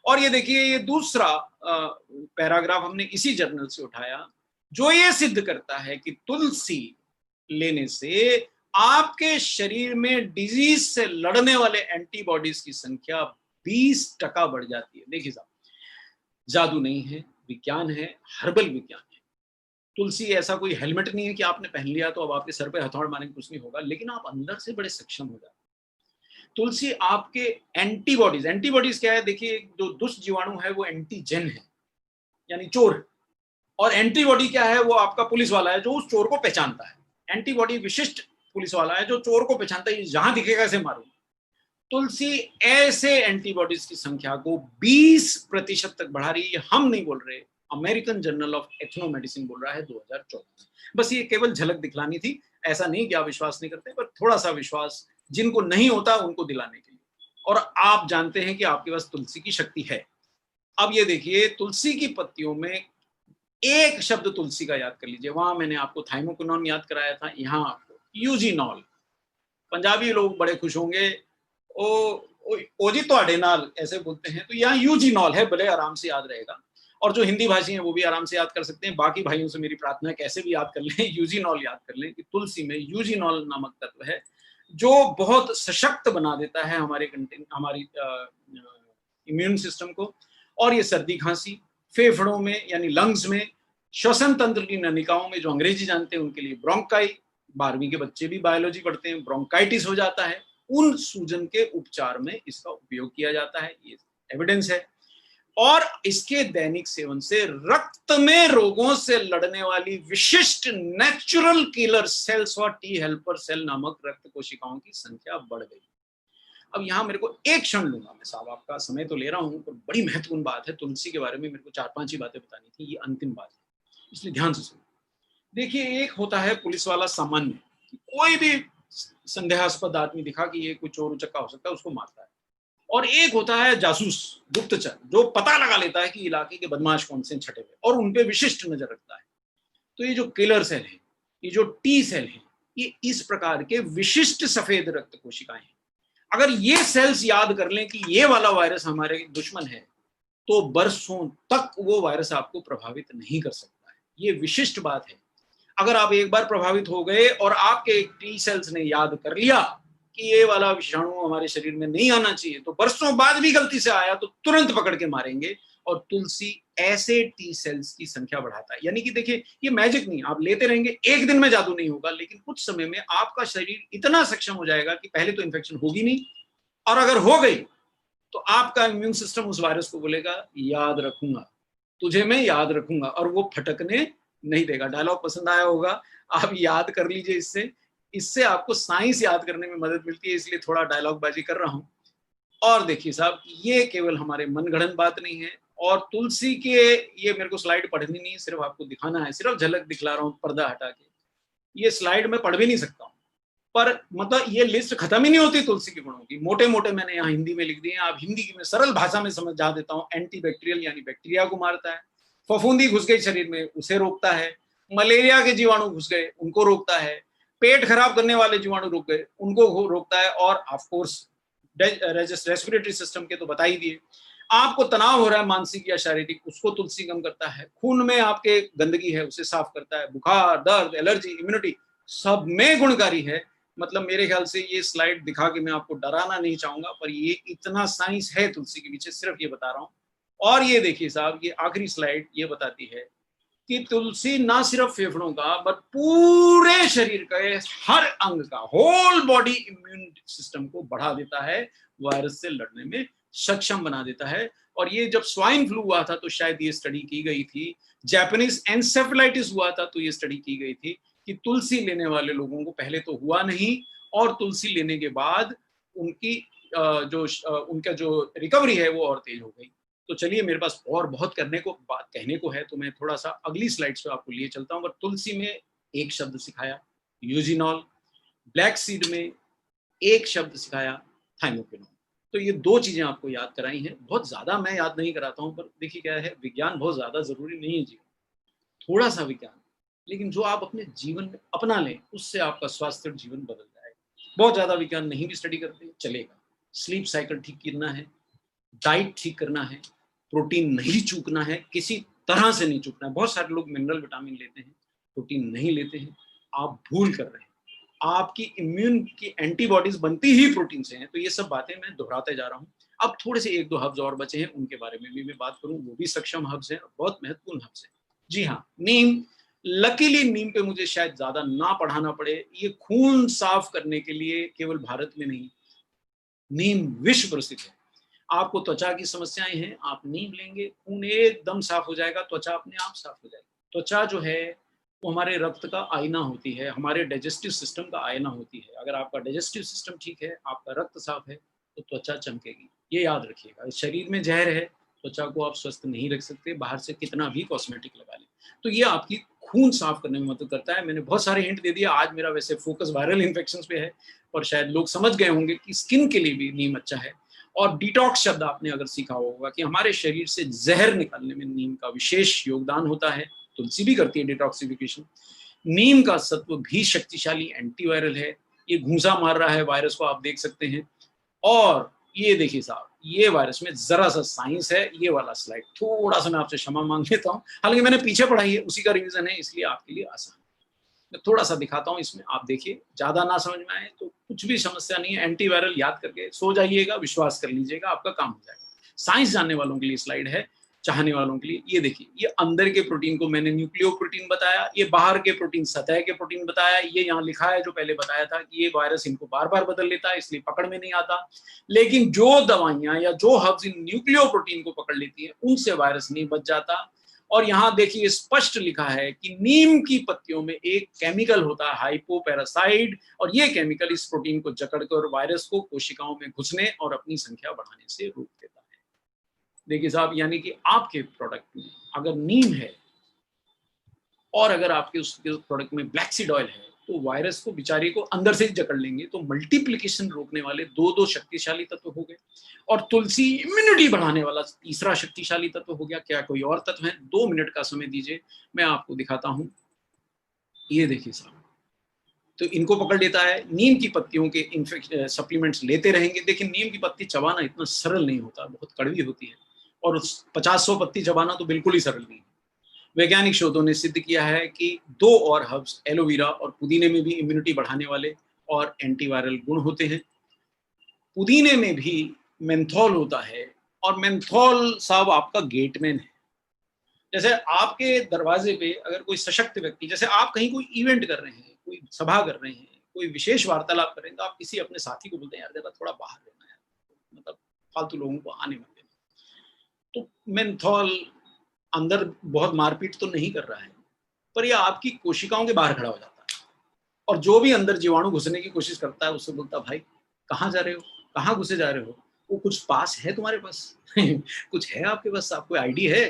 और ये देखिए, ये दूसरा पैराग्राफ हमने इसी जर्नल से उठाया, जो ये सिद्ध करता है कि तुलसी लेने से आपके शरीर में डिजीज से लड़ने वाले एंटीबॉडीज की संख्या 20% बढ़ जाती है। देखिए साहब, जादू नहीं है, विज्ञान है, हर्बल विज्ञान है। तुलसी ऐसा कोई हेलमेट नहीं है कि आपने पहन लिया तो अब आपके सर पे हथौड़ मारेंगे कुछ नहीं होगा, लेकिन आप अंदर से बड़े सक्षम हो जाते हैं। तुलसी आपके एंटीबॉडीज क्या है, देखिए जो दुष्ट जीवाणु है वो एंटीजन है, यानी चोर, और एंटीबॉडी क्या है, वो आपका पुलिस वाला है जो उस चोर को पहचानता है। एंटीबॉडी विशिष्ट पुलिस वाला है जो चोर को पहचानता है, जहां दिखेगा ऐसे मारो। तुलसी ऐसे एंटीबॉडीज की संख्या को 20% तक बढ़ा रही है। हम नहीं बोल रहे, American journal of ethno medicine बोल रहा है 2014 में। बस ये केवल झलक दिखलानी थी, ऐसा नहीं कि आप विश्वास नहीं करते, पर थोड़ा सा विश्वास जिनको नहीं होता उनको दिलाने के लिए। और आप जानते हैं कि आपके पास तुलसी की शक्ति है। अब ये देखिए, तुलसी की पत्तियों में एक शब्द तुलसी का याद कर लीजिए। वहां मैंने आपको थाइमोक्विनोन याद कराया था, यहाँ आपको यूजीनॉल। पंजाबी लोग बड़े खुश होंगे, ओजी तोड़े नाल ऐसे बोलते हैं, तो यहाँ यूजीनॉल है, बड़े आराम से याद रहेगा। और जो हिंदी भाषी हैं वो भी आराम से याद कर सकते हैं। बाकी भाइयों से मेरी प्रार्थना है कैसे भी याद कर लें, यूजीनॉल याद कर लें कि तुलसी में यूजीनॉल नामक तत्व है जो बहुत सशक्त बना देता है हमारी इम्यून सिस्टम को। और ये सर्दी खांसी, फेफड़ों में यानी लंग्स में, श्वसन तंत्र की नलिकाओं में, जो अंग्रेजी जानते हैं उनके लिए ब्रोंकाई, 12वीं के बच्चे भी बायोलॉजी पढ़ते हैं, ब्रोंकाइटिस हो जाता है, उन सूजन के उपचार में इसका उपयोग किया जाता है, ये एविडेंस है। और इसके दैनिक सेवन से रक्त में रोगों से लड़ने वाली विशिष्ट नेचुरल किलर सेल्स और टी हेल्पर सेल नामक रक्त कोशिकाओं की संख्या बढ़ गई। अब यहां मेरे को एक क्षण लूंगा मैं साहब, आपका समय तो ले रहा हूं, पर बड़ी महत्वपूर्ण बात है तुलसी के बारे में, मेरे को 4-5 ही बातें बतानी थी, ये अंतिम बात है, इसलिए ध्यान से सुनिए। देखिए, एक होता है पुलिस वाला सामान्य, कोई भी संदेहास्पद आदमी दिखा कि ये कोई चोर उचक्का हो सकता है, उसको मारता है। और एक होता है जासूस, गुप्तचर, जो पता लगा लेता है कि इलाके के बदमाश कौन से छठे हुए और उनपे विशिष्ट नजर रखता है। तो ये जो किलर सेल है, ये जो टी सेल है, ये इस प्रकार के विशिष्ट सफेद रक्त कोशिकाएं हैं। अगर ये सेल्स याद कर लें कि ये वाला वायरस हमारे दुश्मन है, तो बरसों तक वो वायरस आपको प्रभावित नहीं कर सकता है। ये विशिष्ट बात है। अगर आप एक बार प्रभावित हो गए और आपके टी सेल्स ने याद कर लिया कि ये वाला विषाणु हमारे शरीर में नहीं आना चाहिए, तो बरसों बाद भी गलती से आया तो तुरंत पकड़ के मारेंगे। और तुलसी ऐसे टी सेल्स की संख्या बढ़ाता है। यानी कि देखिए, ये मैजिक नहीं, आप लेते रहेंगे, एक दिन में जादू नहीं होगा, लेकिन कुछ समय में आपका शरीर इतना सक्षम हो जाएगा कि पहले तो इन्फेक्शन होगी नहीं, और अगर हो गई तो आपका इम्यून सिस्टम उस वायरस को बोलेगा याद रखूंगा, तुझे मैं याद रखूंगा, और वो फटकने नहीं देगा। डायलॉग पसंद आया होगा, आप याद कर लीजिए। इससे आपको साइंस याद करने में मदद मिलती है, इसलिए थोड़ा डायलॉग बाजी कर रहा हूं। और देखिए साहब, ये केवल हमारे मनगढ़ंत बात नहीं है, और तुलसी के ये मेरे को स्लाइड पढ़नी नहीं, सिर्फ आपको दिखाना है, सिर्फ झलक दिखला रहा हूं पर्दा हटा के। ये स्लाइड में पढ़ भी नहीं सकता हूं, पर मतलब ये लिस्ट खत्म ही नहीं होती तुलसी के गुणों की। मोटे मोटे मैंने यहाँ हिंदी में लिख दिए हैं, आप हिंदी में सरल भाषा में समझा देता हूँ। एंटी बैक्टीरियल यानी बैक्टीरिया को मारता है, फफूंदी घुस गई शरीर में उसे रोकता है, मलेरिया के जीवाणु घुस गए उनको रोकता है, पेट खराब करने वाले जीवाणु रुक गए उनको रोकता है, और ऑफ कोर्स रेस्पिरेटरी सिस्टम के तो बता ही दिए। आपको तनाव हो रहा है मानसिक या शारीरिक, उसको तुलसी कम करता है। खून में आपके गंदगी है उसे साफ करता है। बुखार, दर्द, एलर्जी, इम्यूनिटी सब में गुणकारी है। मतलब मेरे ख्याल से ये स्लाइड दिखा के मैं आपको डराना नहीं चाहूंगा, पर ये इतना साइंस है तुलसी के पीछे, सिर्फ ये बता रहा हूँ। और ये देखिए साहब, ये आखिरी स्लाइड ये बताती है कि तुलसी ना सिर्फ फेफड़ों का बट पूरे शरीर का, हर अंग का, होल बॉडी इम्यून सिस्टम को बढ़ा देता है, वायरस से लड़ने में सक्षम बना देता है। और ये जब स्वाइन फ्लू हुआ था तो शायद ये स्टडी की गई थी, जापानीज एन्सेफेलाइटिस हुआ था तो ये स्टडी की गई थी कि तुलसी लेने वाले लोगों को पहले तो हुआ नहीं, और तुलसी लेने के बाद उनका जो रिकवरी है वो और तेज हो गई। तो चलिए, मेरे पास और बहुत कहने को है, तो मैं थोड़ा सा अगली स्लाइड्स पे आपको लिए चलता हूँ। पर तुलसी में एक शब्द सिखाया यूजिनॉल, ब्लैक सीड में एक शब्द सिखाया थाइमोक्विनोन। तो ये 2 चीजें आपको याद कराई हैं। बहुत ज्यादा मैं याद नहीं कराता हूँ, पर देखिए क्या है, विज्ञान बहुत ज्यादा जरूरी नहीं है जीवन, थोड़ा सा विज्ञान, लेकिन जो आप अपने जीवन में अपना लें उससे आपका स्वास्थ्य और जीवन बदल जाएगा। बहुत ज्यादा विज्ञान नहीं भी स्टडी करते चलेगा। स्लीप साइकिल ठीक करना है, डाइट ठीक करना है, प्रोटीन नहीं चूकना है, किसी तरह से नहीं चूकना है। बहुत सारे लोग मिनरल विटामिन लेते हैं, प्रोटीन नहीं लेते हैं, आप भूल कर रहे हैं। आपकी इम्यून की एंटीबॉडीज बनती ही प्रोटीन से हैं। तो ये सब बातें मैं दोहराते जा रहा हूँ। अब थोड़े से 1-2 हब्स और बचे हैं, उनके बारे में भी मैं बात करूँ, वो भी सक्षम हब्स हैं, बहुत महत्वपूर्ण हब्स हैं। जी हाँ, नीम, लकीली नीम पे मुझे शायद ज्यादा ना पढ़ाना पड़े। ये खून साफ करने के लिए केवल भारत में नहीं, नीम विश्व प्रसिद्ध है। आपको त्वचा की समस्याएं हैं, आप नीम लेंगे, खून एकदम साफ हो जाएगा, त्वचा अपने आप साफ हो जाएगी। त्वचा जो है वो हमारे रक्त का आईना होती है, हमारे डाइजेस्टिव सिस्टम का आईना होती है। अगर आपका डाइजेस्टिव सिस्टम ठीक है, आपका रक्त साफ है, तो त्वचा चमकेगी। ये याद रखिएगा, इस शरीर में जहर है, त्वचा को आप स्वस्थ नहीं रख सकते, बाहर से कितना भी कॉस्मेटिक लगा लें। तो ये आपकी खून साफ करने में मदद करता है। मैंने बहुत सारे हिंट दे दिया। आज मेरा वैसे फोकस वायरल इन्फेक्शंस पे है, और शायद लोग समझ गए होंगे कि स्किन के लिए भी नीम अच्छा है। और डिटॉक्स शब्द आपने अगर सीखा होगा कि हमारे शरीर से जहर निकालने में नीम का विशेष योगदान होता है। तुलसी भी करती है डिटॉक्सिफिकेशन। नीम का सत्व भी शक्तिशाली एंटीवायरल है। ये घूंसा मार रहा है वायरस को, आप देख सकते हैं। और ये देखिए साहब, ये वायरस में जरा सा साइंस है। ये वाला स्लाइड थोड़ा सा मैं आपसे क्षमा मांग लेता हूँ, हालांकि मैंने पीछे पढ़ाई है, उसी का रिवीजन है, इसलिए आपके लिए आसान। मैं थोड़ा सा दिखाता हूँ इसमें, आप देखिए। ज्यादा ना समझ में आए तो कुछ भी समस्या नहीं है, एंटीवायरल याद करके सो जाइएगा, विश्वास कर लीजिएगा, आपका काम हो जाएगा। साइंस जानने वालों के लिए स्लाइड है, चाहने वालों के लिए। ये देखिए, ये अंदर के प्रोटीन को मैंने न्यूक्लियोप्रोटीन बताया, ये बाहर के प्रोटीन सतह के प्रोटीन बताया। ये यहाँ लिखा है जो पहले बताया था कि ये वायरस इनको बार बार बदल लेता है, इसलिए पकड़ में नहीं आता। लेकिन जो दवाइयां या जो हर्ब्स इन न्यूक्लियोप्रोटीन को पकड़ लेती हैं, उनसे वायरस नहीं बच जाता। और यहाँ देखिए स्पष्ट लिखा है कि नीम की पत्तियों में एक केमिकल होता है हाइपोपैरासाइड, और ये केमिकल इस प्रोटीन को जकड़कर वायरस को कोशिकाओं में घुसने और अपनी संख्या बढ़ाने से रोक देता है। देखिए साहब, यानी कि आपके प्रोडक्ट में अगर नीम है और अगर आपके उस प्रोडक्ट में ब्लैक सीड ऑयल है, तो वायरस को बेचारे को अंदर से ही जकड़ लेंगे। तो मल्टीप्लिकेशन रोकने वाले दो शक्तिशाली तत्व हो गए। और तुलसी इम्यूनिटी बढ़ाने वाला तीसरा शक्तिशाली तत्व हो गया। क्या कोई और तत्व है? 2 मिनट का समय दीजिए, मैं आपको दिखाता हूं। ये देखिए साहब, तो इनको पकड़ लेता है। नीम की पत्तियों के सप्लीमेंट्स लेते रहेंगे। देखिए, नीम की पत्ती चबाना इतना सरल नहीं होता, बहुत कड़वी होती है, और 50-100 पत्ती चबाना तो बिल्कुल ही सरल नहीं है। वैज्ञानिक शोधों ने सिद्ध किया है कि 2 और हर्ब्स, एलोवेरा और पुदीने में भी इम्यूनिटी बढ़ाने वाले और एंटीवायरल गुण होते हैं। पुदीने में भी मेंथोल होता है, और मेंथोल साहब आपका गेटमैन है। जैसे आपके दरवाजे पे अगर कोई सशक्त व्यक्ति, जैसे आप कहीं कोई इवेंट कर रहे हैं, कोई सभा कर रहे हैं, कोई विशेष वार्तालाप कर रहे हैं, तो आप किसी अपने साथी को बोलते हैं, यार जरा थोड़ा बाहर रहना है, मतलब फालतू लोगों को आने मत देना। तो मेंथोल अंदर बहुत मारपीट तो नहीं कर रहा है, पर यह आपकी कोशिकाओं के बाहर खड़ा हो जाता है, और जो भी अंदर जीवाणु घुसने की कोशिश करता है उससे बोलता है, भाई कहाँ जा रहे हो, कहाँ घुसे जा रहे हो, वो कुछ पास है तुम्हारे पास कुछ है आपके पास, आपको आईडी है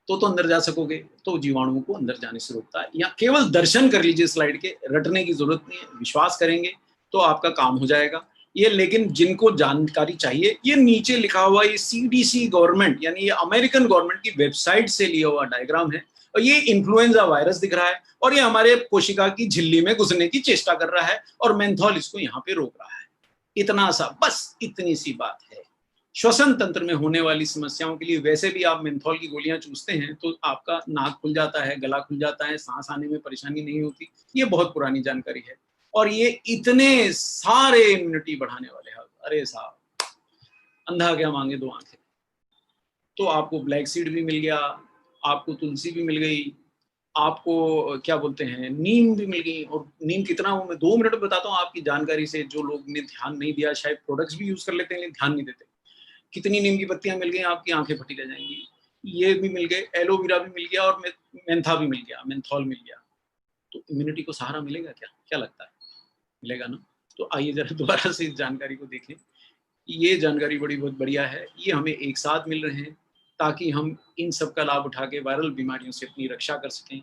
तो अंदर जा सकोगे। तो जीवाणुओं को अंदर जाने से रोकता है। या केवल दर्शन कर लीजिए स्लाइड के, रटने की जरूरत नहीं है, विश्वास करेंगे तो आपका काम हो जाएगा ये। लेकिन जिनको जानकारी चाहिए, ये नीचे लिखा हुआ ये CDC गवर्नमेंट, यानी ये अमेरिकन गवर्नमेंट की वेबसाइट से लिया हुआ डायग्राम है। और ये इन्फ्लुएंजा वायरस दिख रहा है, और ये हमारे कोशिका की झिल्ली में घुसने की चेष्टा कर रहा है, और मेंथोल इसको यहाँ पे रोक रहा है। इतना सा, बस इतनी सी बात है। श्वसन तंत्र में होने वाली समस्याओं के लिए वैसे भी आप मेंथोल की गोलियां चूसते हैं तो आपका नाक खुल जाता है, गला खुल जाता है, सांस आने में परेशानी नहीं होती। ये बहुत पुरानी जानकारी है। और ये इतने सारे इम्यूनिटी बढ़ाने वाले हैं, अरे साहब, अंधा क्या मांगे 2 आंखें। तो आपको ब्लैक सीड भी मिल गया, आपको तुलसी भी मिल गई, आपको क्या बोलते हैं, नीम भी मिल गई। और नीम कितना, वो मैं 2 मिनट में बताता हूँ आपकी जानकारी से। जो लोग ने ध्यान नहीं दिया, शायद प्रोडक्ट्स भी यूज कर लेते हैं लेकिन ध्यान नहीं देते। कितनी नीम की पत्तियां मिल गई, आपकी आंखें फटी रह जाएंगी। ये भी मिल गए, एलोवेरा भी मिल गया, और मेंथा भी मिल गया, मेंथोल मिल गया। तो इम्यूनिटी को सहारा मिलेगा क्या? क्या लगता है? मिलेगा ना? तो आइए जरा दोबारा से इस जानकारी को देखें। ये जानकारी बहुत बढ़िया है। ये हमें एक साथ मिल रहे हैं ताकि हम इन सब का लाभ उठा के वायरल बीमारियों से अपनी रक्षा कर सकें।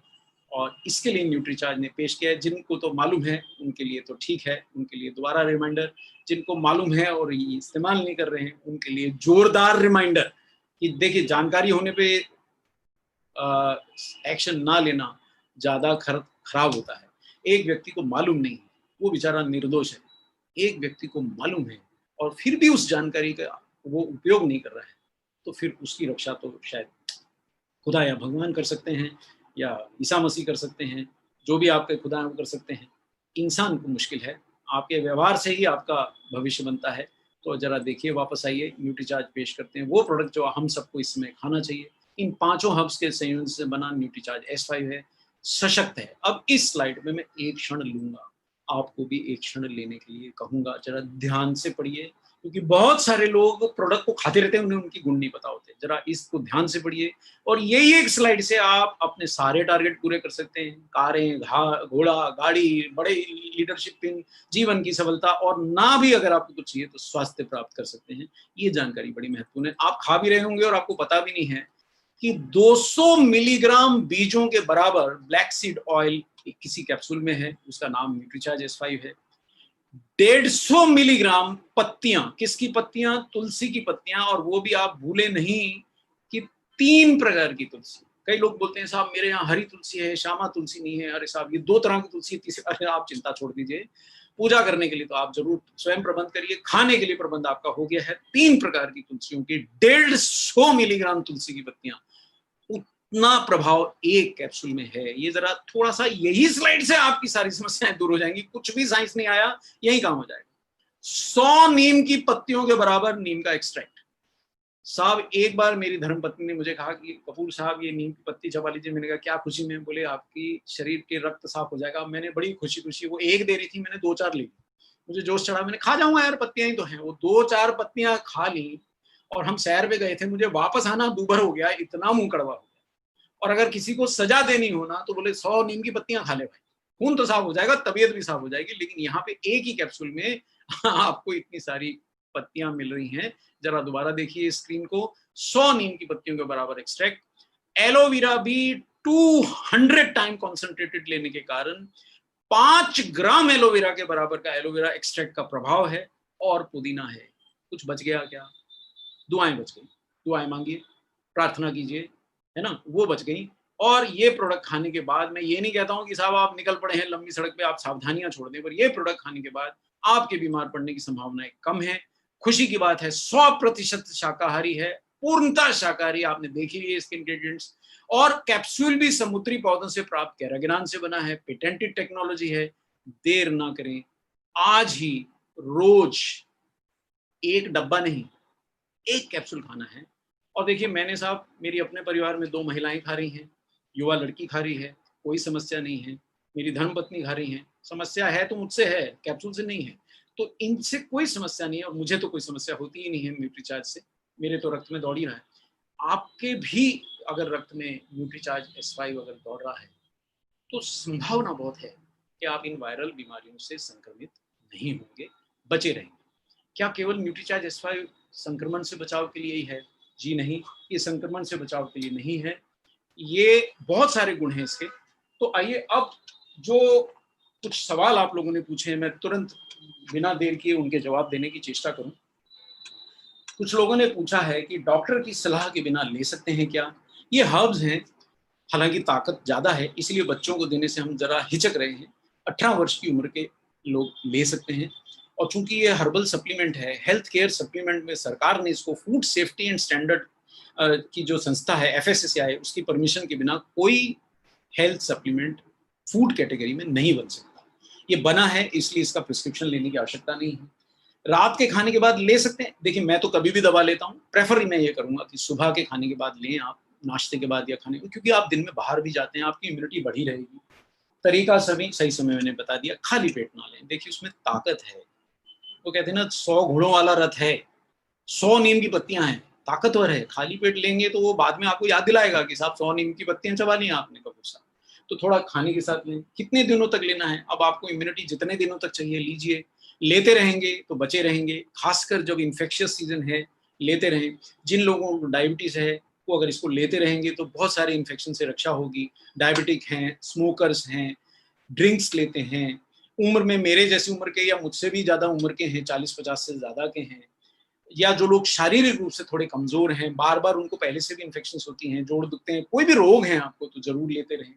और इसके लिए न्यूट्रीचार्ज ने पेश किया है। जिनको तो मालूम है उनके लिए तो ठीक है, उनके लिए दोबारा रिमाइंडर। जिनको मालूम है और ये इस्तेमाल नहीं कर रहे हैं, उनके लिए जोरदार रिमाइंडर कि देखिए, जानकारी होने पे एक्शन ना लेना ज़्यादा खराब होता है। एक व्यक्ति को मालूम नहीं है, वो बेचारा निर्दोष है। एक व्यक्ति को मालूम है और फिर भी उस जानकारी का वो उपयोग नहीं कर रहा है, तो फिर उसकी रक्षा तो शायद खुदा या भगवान कर सकते हैं, या ईसा मसीह कर सकते हैं। जो भी आपके खुदा है वो कर सकते हैं। इंसान को मुश्किल है। आपके व्यवहार से ही आपका भविष्य बनता है। तो जरा देखिए, वापस आइए, न्यूट्रीचार्ज पेश करते हैं वो प्रोडक्ट जो हम सबको इस समय खाना चाहिए। इन 5 हर्ब्स के संयोजन से बना न्यूट्रीचार्ज S5 है, सशक्त है। अब इस स्लाइड में मैं एक क्षण लूंगा, आपको भी एक क्षण लेने के लिए कहूंगा, जरा ध्यान से पढ़िए, क्योंकि बहुत सारे लोग प्रोडक्ट को खाते रहते हैं, उन्हें उनकी गुण नहीं पता होते। जरा इसको ध्यान से पढ़िए और यही एक स्लाइड से आप अपने सारे टारगेट पूरे कर सकते हैं। कारें, घोड़ा, गाड़ी, बड़े लीडरशिप इन जीवन की सफलता, और ना भी अगर आपको कुछ चाहिए तो स्वास्थ्य प्राप्त कर सकते हैं। ये जानकारी बड़ी महत्वपूर्ण है। आप खा भी रहे होंगे और आपको पता भी नहीं है कि 200 मिलीग्राम बीजों के बराबर ब्लैक सीड ऑयल किसी कैप्सूल में है, उसका नाम न्यूट्रीचार्ज S5 है। 150 मिलीग्राम पत्तियां, किसकी पत्तियां? तुलसी की पत्तियां, और वो भी आप भूले नहीं कि 3 प्रकार की तुलसी। कई लोग बोलते हैं साहब मेरे यहाँ हरी तुलसी है, श्यामा तुलसी नहीं है। अरे साहब ये 2 तरह की तुलसी, तीसरी, अरे आप चिंता छोड़ दीजिए। पूजा करने के लिए तो आप जरूर स्वयं प्रबंध करिए, खाने के लिए प्रबंध आपका हो गया है। 3 प्रकार की तुलसियों की 150 मिलीग्राम तुलसी की पत्तियां, उतना प्रभाव एक कैप्सूल में है। ये जरा थोड़ा सा, यही स्लाइड से आपकी सारी समस्याएं दूर हो जाएंगी। कुछ भी साइंस नहीं आया, यही काम हो जाएगा। 100 नीम की पत्तियों के बराबर नीम का एक्सट्रैक्ट। साहब एक बार मेरी धर्मपत्नी ने मुझे कहा कि कपूर साहब ये नीम की पत्ती चबा लीजिए। मैंने कहा क्या खुशी में? बोले आपकी शरीर के रक्त साफ हो जाएगा। मैंने बड़ी खुशी खुशी, वो एक दे रही थी, मैंने 2-4 ली। मुझे जोश चढ़ा, मैंने खा जाऊंगा यार, पत्तियां ही तो हैं। वो 2-4 पत्तियां खा ली और हम सैर पे गए थे। मुझे वापस आना दूभर हो गया, इतना मुंह कड़वा हो गया। और अगर किसी को सजा देनी हो ना तो बोले 100 नीम की पत्तियां खा ले भाई, खून तो साफ हो जाएगा, तबीयत भी साफ हो जाएगी। लेकिन यहाँ पे एक ही कैप्सूल में आपको इतनी सारी पत्तियां मिल रही हैं। जरा दोबारा देखिए स्क्रीन को। 100 नीम की पत्तियों के बराबर एक्सट्रैक्ट। एलोवेरा भी 200 टाइम कॉन्सेंट्रेटेड लेने के कारण 5 ग्राम एलोवेरा के बराबर का एलोवेरा एक्सट्रैक्ट का प्रभाव है। और पुदीना है। कुछ बच गया क्या? दुआएं बच गई। दुआएं मांगिए, प्रार्थना कीजिए, है ना, वो बच गई। और ये प्रोडक्ट खाने के बाद, मैं ये नहीं कहता हूं कि साहब आप निकल पड़े हैं लंबी सड़क पे, आप सावधानियां छोड़ दें, पर ये प्रोडक्ट खाने के बाद आपके बीमार पड़ने की संभावनाएं कम है। खुशी की बात है 100% शाकाहारी है, पूर्णतः शाकाहारी। आपने देखी है इसके इंग्रेडिएंट्स। और कैप्सूल भी समुद्री पौधों से प्राप्त कैरागिनान से बना है, पेटेंटेड टेक्नोलॉजी है। देर ना करें, आज ही रोज एक डब्बा नहीं, एक कैप्सूल खाना है। और देखिए मैंने साहब, मेरी अपने परिवार में 2 महिलाएं खा रही हैं, युवा लड़की खा रही है, कोई समस्या नहीं है। मेरी धर्मपत्नी खा रही है, समस्या है तो मुझसे है, कैप्सूल से नहीं है। तो इनसे कोई समस्या नहीं है, और मुझे तो कोई समस्या होती ही नहीं है न्यूट्रीचार्ज से। मेरे तो रक्त में दौड़ ही रहा है। आपके भी अगर रक्त में न्यूट्रीचार्ज S5 अगर दौड़ रहा है तो संभावना बहुत है कि आप इन वायरल बीमारियों से संक्रमित नहीं होंगे, बचे रहेंगे। क्या केवल न्यूट्रीचार्ज S5 संक्रमण से बचाव के लिए ही है? जी नहीं, ये संक्रमण से बचाव के लिए नहीं है। ये बहुत सारे गुण हैं इसके। तो आइए अब जो कुछ सवाल आप लोगों ने पूछे हैं, मैं तुरंत बिना देर किए उनके जवाब देने की चेष्टा करूं। कुछ लोगों ने पूछा है कि डॉक्टर की सलाह के बिना ले सकते हैं क्या? ये हर्ब्स हैं, हालांकि ताकत ज्यादा है, इसलिए बच्चों को देने से हम जरा हिचक रहे हैं। 18 वर्ष की उम्र के लोग ले सकते हैं। और चूंकि ये हर्बल सप्लीमेंट है, हेल्थ केयर सप्लीमेंट में सरकार ने इसको फूड सेफ्टी एंड स्टैंडर्ड की जो संस्था है FSSAI, उसकी परमिशन के बिना कोई हेल्थ सप्लीमेंट फूड कैटेगरी में नहीं बन सकता। ये बना है इसलिए इसका प्रिस्क्रिप्शन लेने की आवश्यकता नहीं है। रात के खाने के बाद ले सकते हैं। देखिए मैं तो कभी भी दवा लेता हूँ, प्रेफर मैं ये करूंगा कि सुबह के खाने के बाद लें आप, नाश्ते के बाद या खाने में, क्योंकि आप दिन में बाहर भी जाते हैं, आपकी इम्यूनिटी बढ़ी रहेगी। तरीका सही समय मैंने बता दिया, खाली पेट ना लें। देखिए उसमें ताकत है। वो कहते हैं ना 100 घोड़ों वाला रथ है, 100 नीम की पत्तियां हैं, ताकतवर है। खाली पेट लेंगे तो वो बाद में आपको याद दिलाएगा कि साहब 100 नीम की पत्तियां चबा ली आपने कपूर साहब। तो थोड़ा खाने के साथ लें। कितने दिनों तक लेना है? अब आपको इम्यूनिटी जितने दिनों तक चाहिए लीजिए। लेते रहेंगे तो बचे रहेंगे, खासकर जब इन्फेक्शियस सीजन है लेते रहें। जिन लोगों को डायबिटीज है वो अगर इसको लेते रहेंगे तो बहुत सारे इन्फेक्शन से रक्षा होगी। डायबिटिक हैं, स्मोकर्स हैं, ड्रिंक्स लेते हैं, उम्र में मेरे जैसी उम्र के या मुझसे भी ज्यादा उम्र के हैं, 40-50 से ज्यादा के हैं, या जो लोग शारीरिक रूप से थोड़े कमजोर हैं, बार बार उनको पहले से भी इन्फेक्शन होती हैं, जोड़ दुखते हैं, कोई भी रोग है आपको तो जरूर लेते रहें।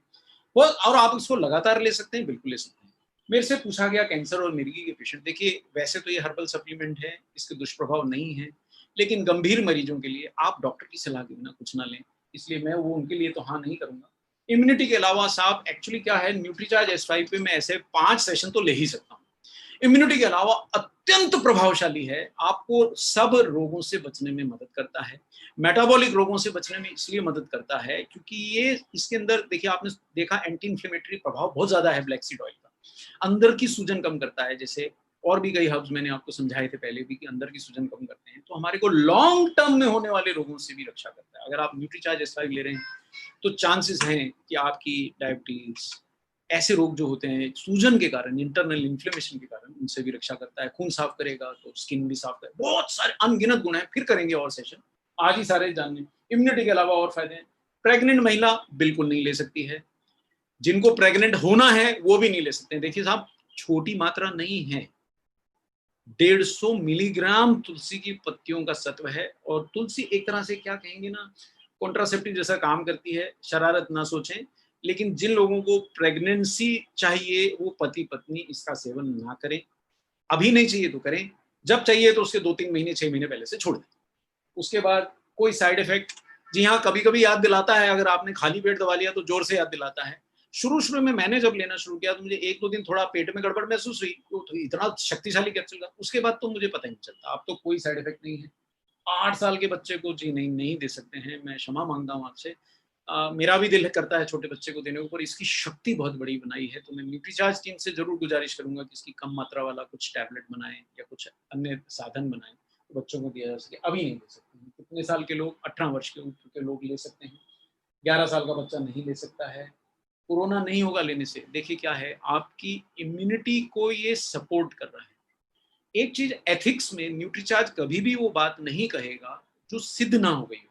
और आप इसको लगातार ले सकते हैं, बिल्कुल ले सकते हैं। मेरे से पूछा गया कैंसर और मिर्गी के पेशेंट। देखिए वैसे तो ये हर्बल सप्लीमेंट है, इसके दुष्प्रभाव नहीं है, लेकिन गंभीर मरीजों के लिए आप डॉक्टर की सलाह के बिना कुछ ना लें, इसलिए मैं वो उनके लिए तो हाँ नहीं करूंगा। इम्यूनिटी के अलावा साहब एक्चुअली क्या है, न्यूट्रीचार्ज S5 पे मैं ऐसे 5 सेशन तो ले ही सकता हूँ। इम्यूनिटी के अलावा अत्यंत प्रभावशाली है, आपको सब रोगों से बचने में मदद करता है, मेटाबॉलिक रोगों से बचने में इसलिए मदद करता है क्योंकि ये इसके अंदर देखिए, आपने देखा एंटी इन्फ्लेमेटरी प्रभाव बहुत ज्यादा है ब्लैक सीड ऑयल का, अंदर की सूजन कम करता है, जैसे और भी कई हर्ब्स मैंने आपको समझाए थे पहले भी कि अंदर की सूजन कम करते हैं, तो हमारे को लॉन्ग टर्म में होने वाले रोगों से भी रक्षा करता है। अगर आप न्यूट्रीचार्ज S5 ले रहे हैं तो चांसेस हैं कि आपकी डायबिटीज, ऐसे रोग जो होते हैं सूजन के कारण, इंटरनल इन्फ्लेमेशन के कारण, उनसे भी रक्षा करता है। खून साफ करेगा तो स्किन भी साफ करेगा, बहुत सारे अनगिनत गुण हैं, फिर करेंगे और सेशन, आज ही सारे जानने। इम्यूनिटी के अलावा और फायदे हैं, प्रेग्नेंट महिला बिल्कुल नहीं ले सकती है, जिनको प्रेग्नेंट होना है वो भी नहीं ले सकते हैं। देखिए साहब, छोटी मात्रा नहीं है, 150 मिलीग्राम तुलसी की पत्तियों का सत्व है, और तुलसी एक तरह से क्या कहेंगे ना, कॉन्ट्रासेप्टिव जैसा काम करती है, शरारत ना सोचें, लेकिन जिन लोगों को प्रेगनेंसी चाहिए वो पति पत्नी इसका सेवन ना करें, अभी नहीं चाहिए तो करें, जब चाहिए तो उसके 2-3 महीने 6 महीने पहले से छोड़ दें। उसके बाद कोई साइड इफेक्ट, जी हाँ, कभी कभी याद दिलाता है, अगर आपने खाली पेट दवा लिया तो जोर से याद दिलाता है। शुरू में मैंने जब लेना शुरू किया तो मुझे 1-2 दिन थोड़ा पेट में गड़बड़ महसूस हुई, तो इतना शक्तिशाली कैप्सूल था, उसके बाद तो मुझे पता ही नहीं चलता, अब तो कोई साइड इफेक्ट नहीं है। 8 साल के बच्चे को जी नहीं दे सकते हैं, मैं क्षमा मांगता हूँ आपसे, मेरा भी दिल करता है छोटे बच्चे को देने को, पर इसकी शक्ति बहुत बड़ी बनाई है, तो मैं न्यूट्रीचार्ज टीम से जरूर गुजारिश करूंगा कि इसकी कम मात्रा वाला कुछ टैबलेट बनाएं या कुछ अन्य साधन बनाएं तो बच्चों को दिया जा सके। अभी नहीं ले सकते हैं, कितने साल के लोग, 18 वर्ष के ऊपर के लोग ले सकते हैं, 11 साल का बच्चा नहीं ले सकता है। कोरोना नहीं होगा लेने से, देखिए क्या है, आपकी इम्यूनिटी को ये सपोर्ट कर रहा है। एक चीज एथिक्स में, न्यूट्रीचार्ज कभी भी वो बात नहीं कहेगा जो सिद्ध ना हो गई हो।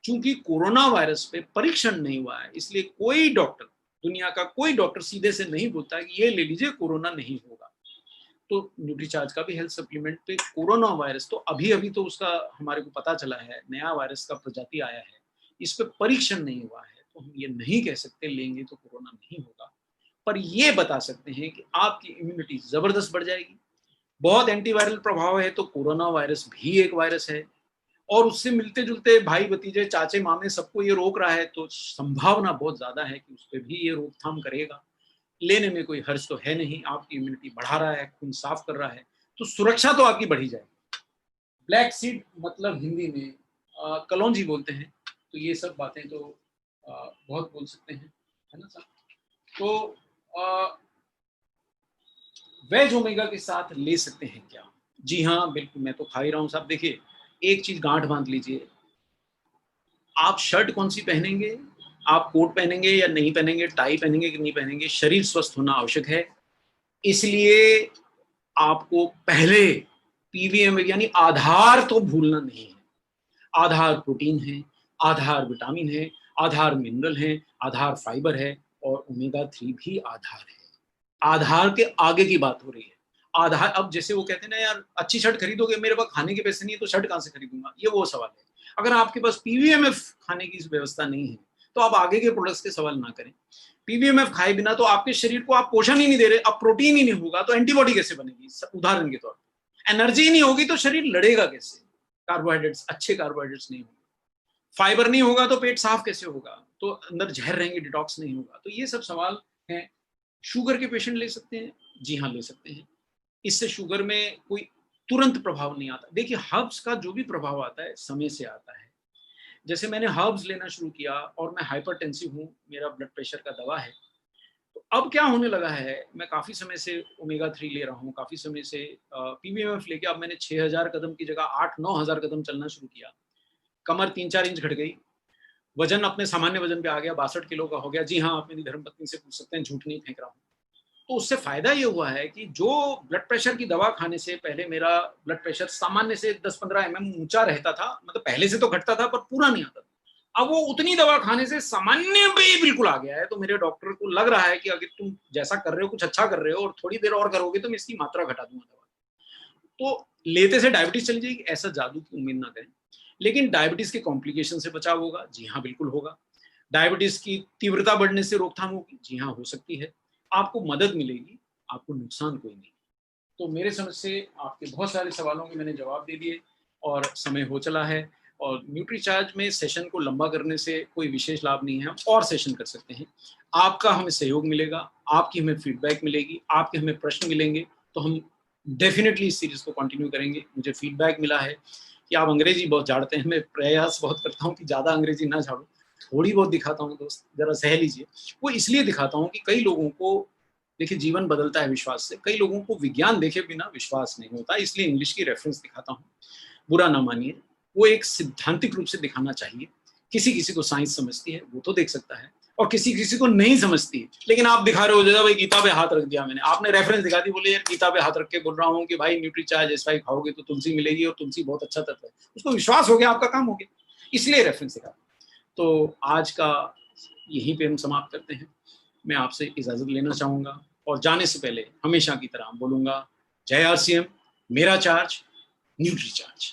चूंकि कोरोना वायरस पे परीक्षण नहीं हुआ है, इसलिए कोई डॉक्टर, दुनिया का कोई डॉक्टर सीधे से नहीं बोलता कि ये ले लीजिए कोरोना नहीं होगा। तो न्यूट्रीचार्ज का भी हेल्थ सप्लीमेंट पे कोरोना वायरस तो अभी तो उसका हमारे को पता चला है, नया वायरस का प्रजाति आया है, इस पे परीक्षण नहीं हुआ है, तो हम ये नहीं कह सकते लेंगे तो कोरोना नहीं होगा, पर ये बता सकते हैं कि आपकी इम्यूनिटी जबरदस्त बढ़ जाएगी। बहुत एंटीवायरल प्रभाव है, तो कोरोना वायरस भी एक वायरस है, और उससे मिलते जुलते भाई भतीजे चाचे मामे सबको ये रोक रहा है, तो संभावना बहुत ज्यादा है कि उस पर भी ये रोकथाम करेगा। लेने में कोई हर्ज तो है नहीं, आपकी इम्यूनिटी बढ़ा रहा है, खून साफ कर रहा है, तो सुरक्षा तो आपकी बढ़ी जाएगी। ब्लैक सीड मतलब हिंदी में कलौंजी बोलते हैं, तो ये सब बातें तो बहुत बोल सकते हैं, है ना साहब। तो वेज ओमेगा के साथ ले सकते हैं क्या? जी हाँ बिल्कुल, मैं तो खा ही रहा हूँ साहब। देखिए, एक चीज गांठ बांध लीजिए, आप शर्ट कौन सी पहनेंगे, आप कोट पहनेंगे या नहीं पहनेंगे, टाई पहनेंगे कि नहीं पहनेंगे, शरीर स्वस्थ होना आवश्यक है। इसलिए आपको पहले पीवीएम यानी आधार तो भूलना नहीं है। आधार प्रोटीन है, आधार विटामिन है, आधार मिनरल है, आधार फाइबर है, और ओमेगा 3 भी आधार है। आधार के आगे की बात हो रही है। आधार, अब जैसे वो कहते हैं ना यार, अच्छी शर्ट खरीदोगे, मेरे पास खाने के पैसे नहीं है तो शर्ट कहां से खरीदूंगा, ये वो सवाल है। अगर आपके पास पीवीएमएफ खाने की व्यवस्था नहीं है तो आप आगे के प्रोडक्ट्स के सवाल ना करें। पीवीएमएफ खाए बिना तो आपके शरीर को आप पोषण ही नहीं दे रहे, अब प्रोटीन ही नहीं होगा तो एंटीबॉडी कैसे बनेगी? उदाहरण के तौर पर एनर्जी ही नहीं होगी तो शरीर लड़ेगा कैसे? कार्बोहाइड्रेट्स, अच्छे कार्बोहाइड्रेट्स नहीं होंगे, फाइबर नहीं होगा तो पेट साफ कैसे होगा? तो अंदर जहर रहेंगे, डिटॉक्स नहीं होगा। तो ये सब सवाल हैं। शुगर के पेशेंट ले सकते हैं? जी हाँ ले सकते हैं। इससे शुगर में कोई तुरंत प्रभाव नहीं आता। देखिए, हर्ब्स का जो भी प्रभाव आता है समय से आता है। जैसे मैंने हर्ब्स लेना शुरू किया और मैं हाइपरटेंसिव हूँ, मेरा ब्लड प्रेशर का दवा है, तो अब क्या होने लगा है, मैं काफी समय से ओमेगा 3 ले रहा हूँ, काफी समय से पीवीएमएफ लेके अब मैंने 6000 कदम की जगह 8-9 हजार कदम चलना शुरू किया। कमर 3-4 इंच घट गई, वजन अपने सामान्य वजन पे आ गया, 62 किलो का हो गया। जी हाँ, आप मेरी धर्मपत्नी से पूछ सकते हैं, झूठ नहीं फेंक रहा हूँ। तो उससे फायदा ये हुआ है कि जो ब्लड प्रेशर की दवा खाने से पहले मेरा ब्लड प्रेशर सामान्य से 10-15 mm ऊंचा रहता था, मतलब पहले से तो घटता था पर पूरा नहीं आता था, अब वो उतनी दवा खाने से सामान्य पे ही बिल्कुल आ गया है। तो मेरे डॉक्टर को लग रहा है कि अगर तुम जैसा कर रहे हो कुछ अच्छा कर रहे हो और थोड़ी देर और करोगे तो मैं इसकी मात्रा घटा दूंगा दवा। तो लेते से डायबिटीज चली जाएगी ऐसा जादू की उम्मीद ना करें। लेकिन डायबिटीज के कॉम्प्लिकेशन से बचाव होगा? जी हाँ बिल्कुल होगा। डायबिटीज की तीव्रता बढ़ने से रोकथाम होगी? जी हाँ हो सकती है। आपको मदद मिलेगी, आपको नुकसान कोई नहीं। तो मेरे समझ से आपके बहुत सारे सवालों के मैंने जवाब दे दिए और समय हो चला है। और न्यूट्रीचार्ज में सेशन को लंबा करने से कोई विशेष लाभ नहीं है, हम और सेशन कर सकते हैं। आपका हमें सहयोग मिलेगा, आपकी हमें फीडबैक मिलेगी, आपके हमें प्रश्न मिलेंगे, तो हम डेफिनेटली इस सीरीज को कंटिन्यू करेंगे। मुझे फीडबैक मिला है कि आप अंग्रेजी बहुत झाड़ते हैं। मैं प्रयास बहुत करता हूँ कि ज़्यादा अंग्रेजी ना झाड़ूं, थोड़ी बहुत दिखाता हूँ दोस्त, जरा सह लीजिए। वो इसलिए दिखाता हूँ कि कई लोगों को, देखिए जीवन बदलता है विश्वास से, कई लोगों को विज्ञान देखे बिना विश्वास नहीं होता, इसलिए इंग्लिश की रेफरेंस दिखाता हूँ। बुरा ना मानिए, वो एक सिद्धांतिक रूप से दिखाना चाहिए। किसी किसी को साइंस समझती है, वो तो देख सकता है, और किसी किसी को नहीं समझती है। लेकिन आप दिखा रहे हो जैसा भाई गीता पे हाथ रख दिया मैंने, आपने रेफरेंस दिखा दी, बोले यार गीता पे हाथ रख के बोल रहा हूँ कि भाई न्यूट्रीचार्ज S5 खाओगे तो तुलसी मिलेगी और तुलसी बहुत अच्छा तत्व है, उसको विश्वास हो गया, आपका काम हो गया, इसलिए रेफरेंस दिखा। तो आज का यहीं पे हम समाप्त करते हैं। मैं आपसे इजाजत लेना चाहूंगा, और जाने से पहले हमेशा की तरह बोलूंगा, जय RCM, मेरा चार्ज, न्यूट्री चार्ज।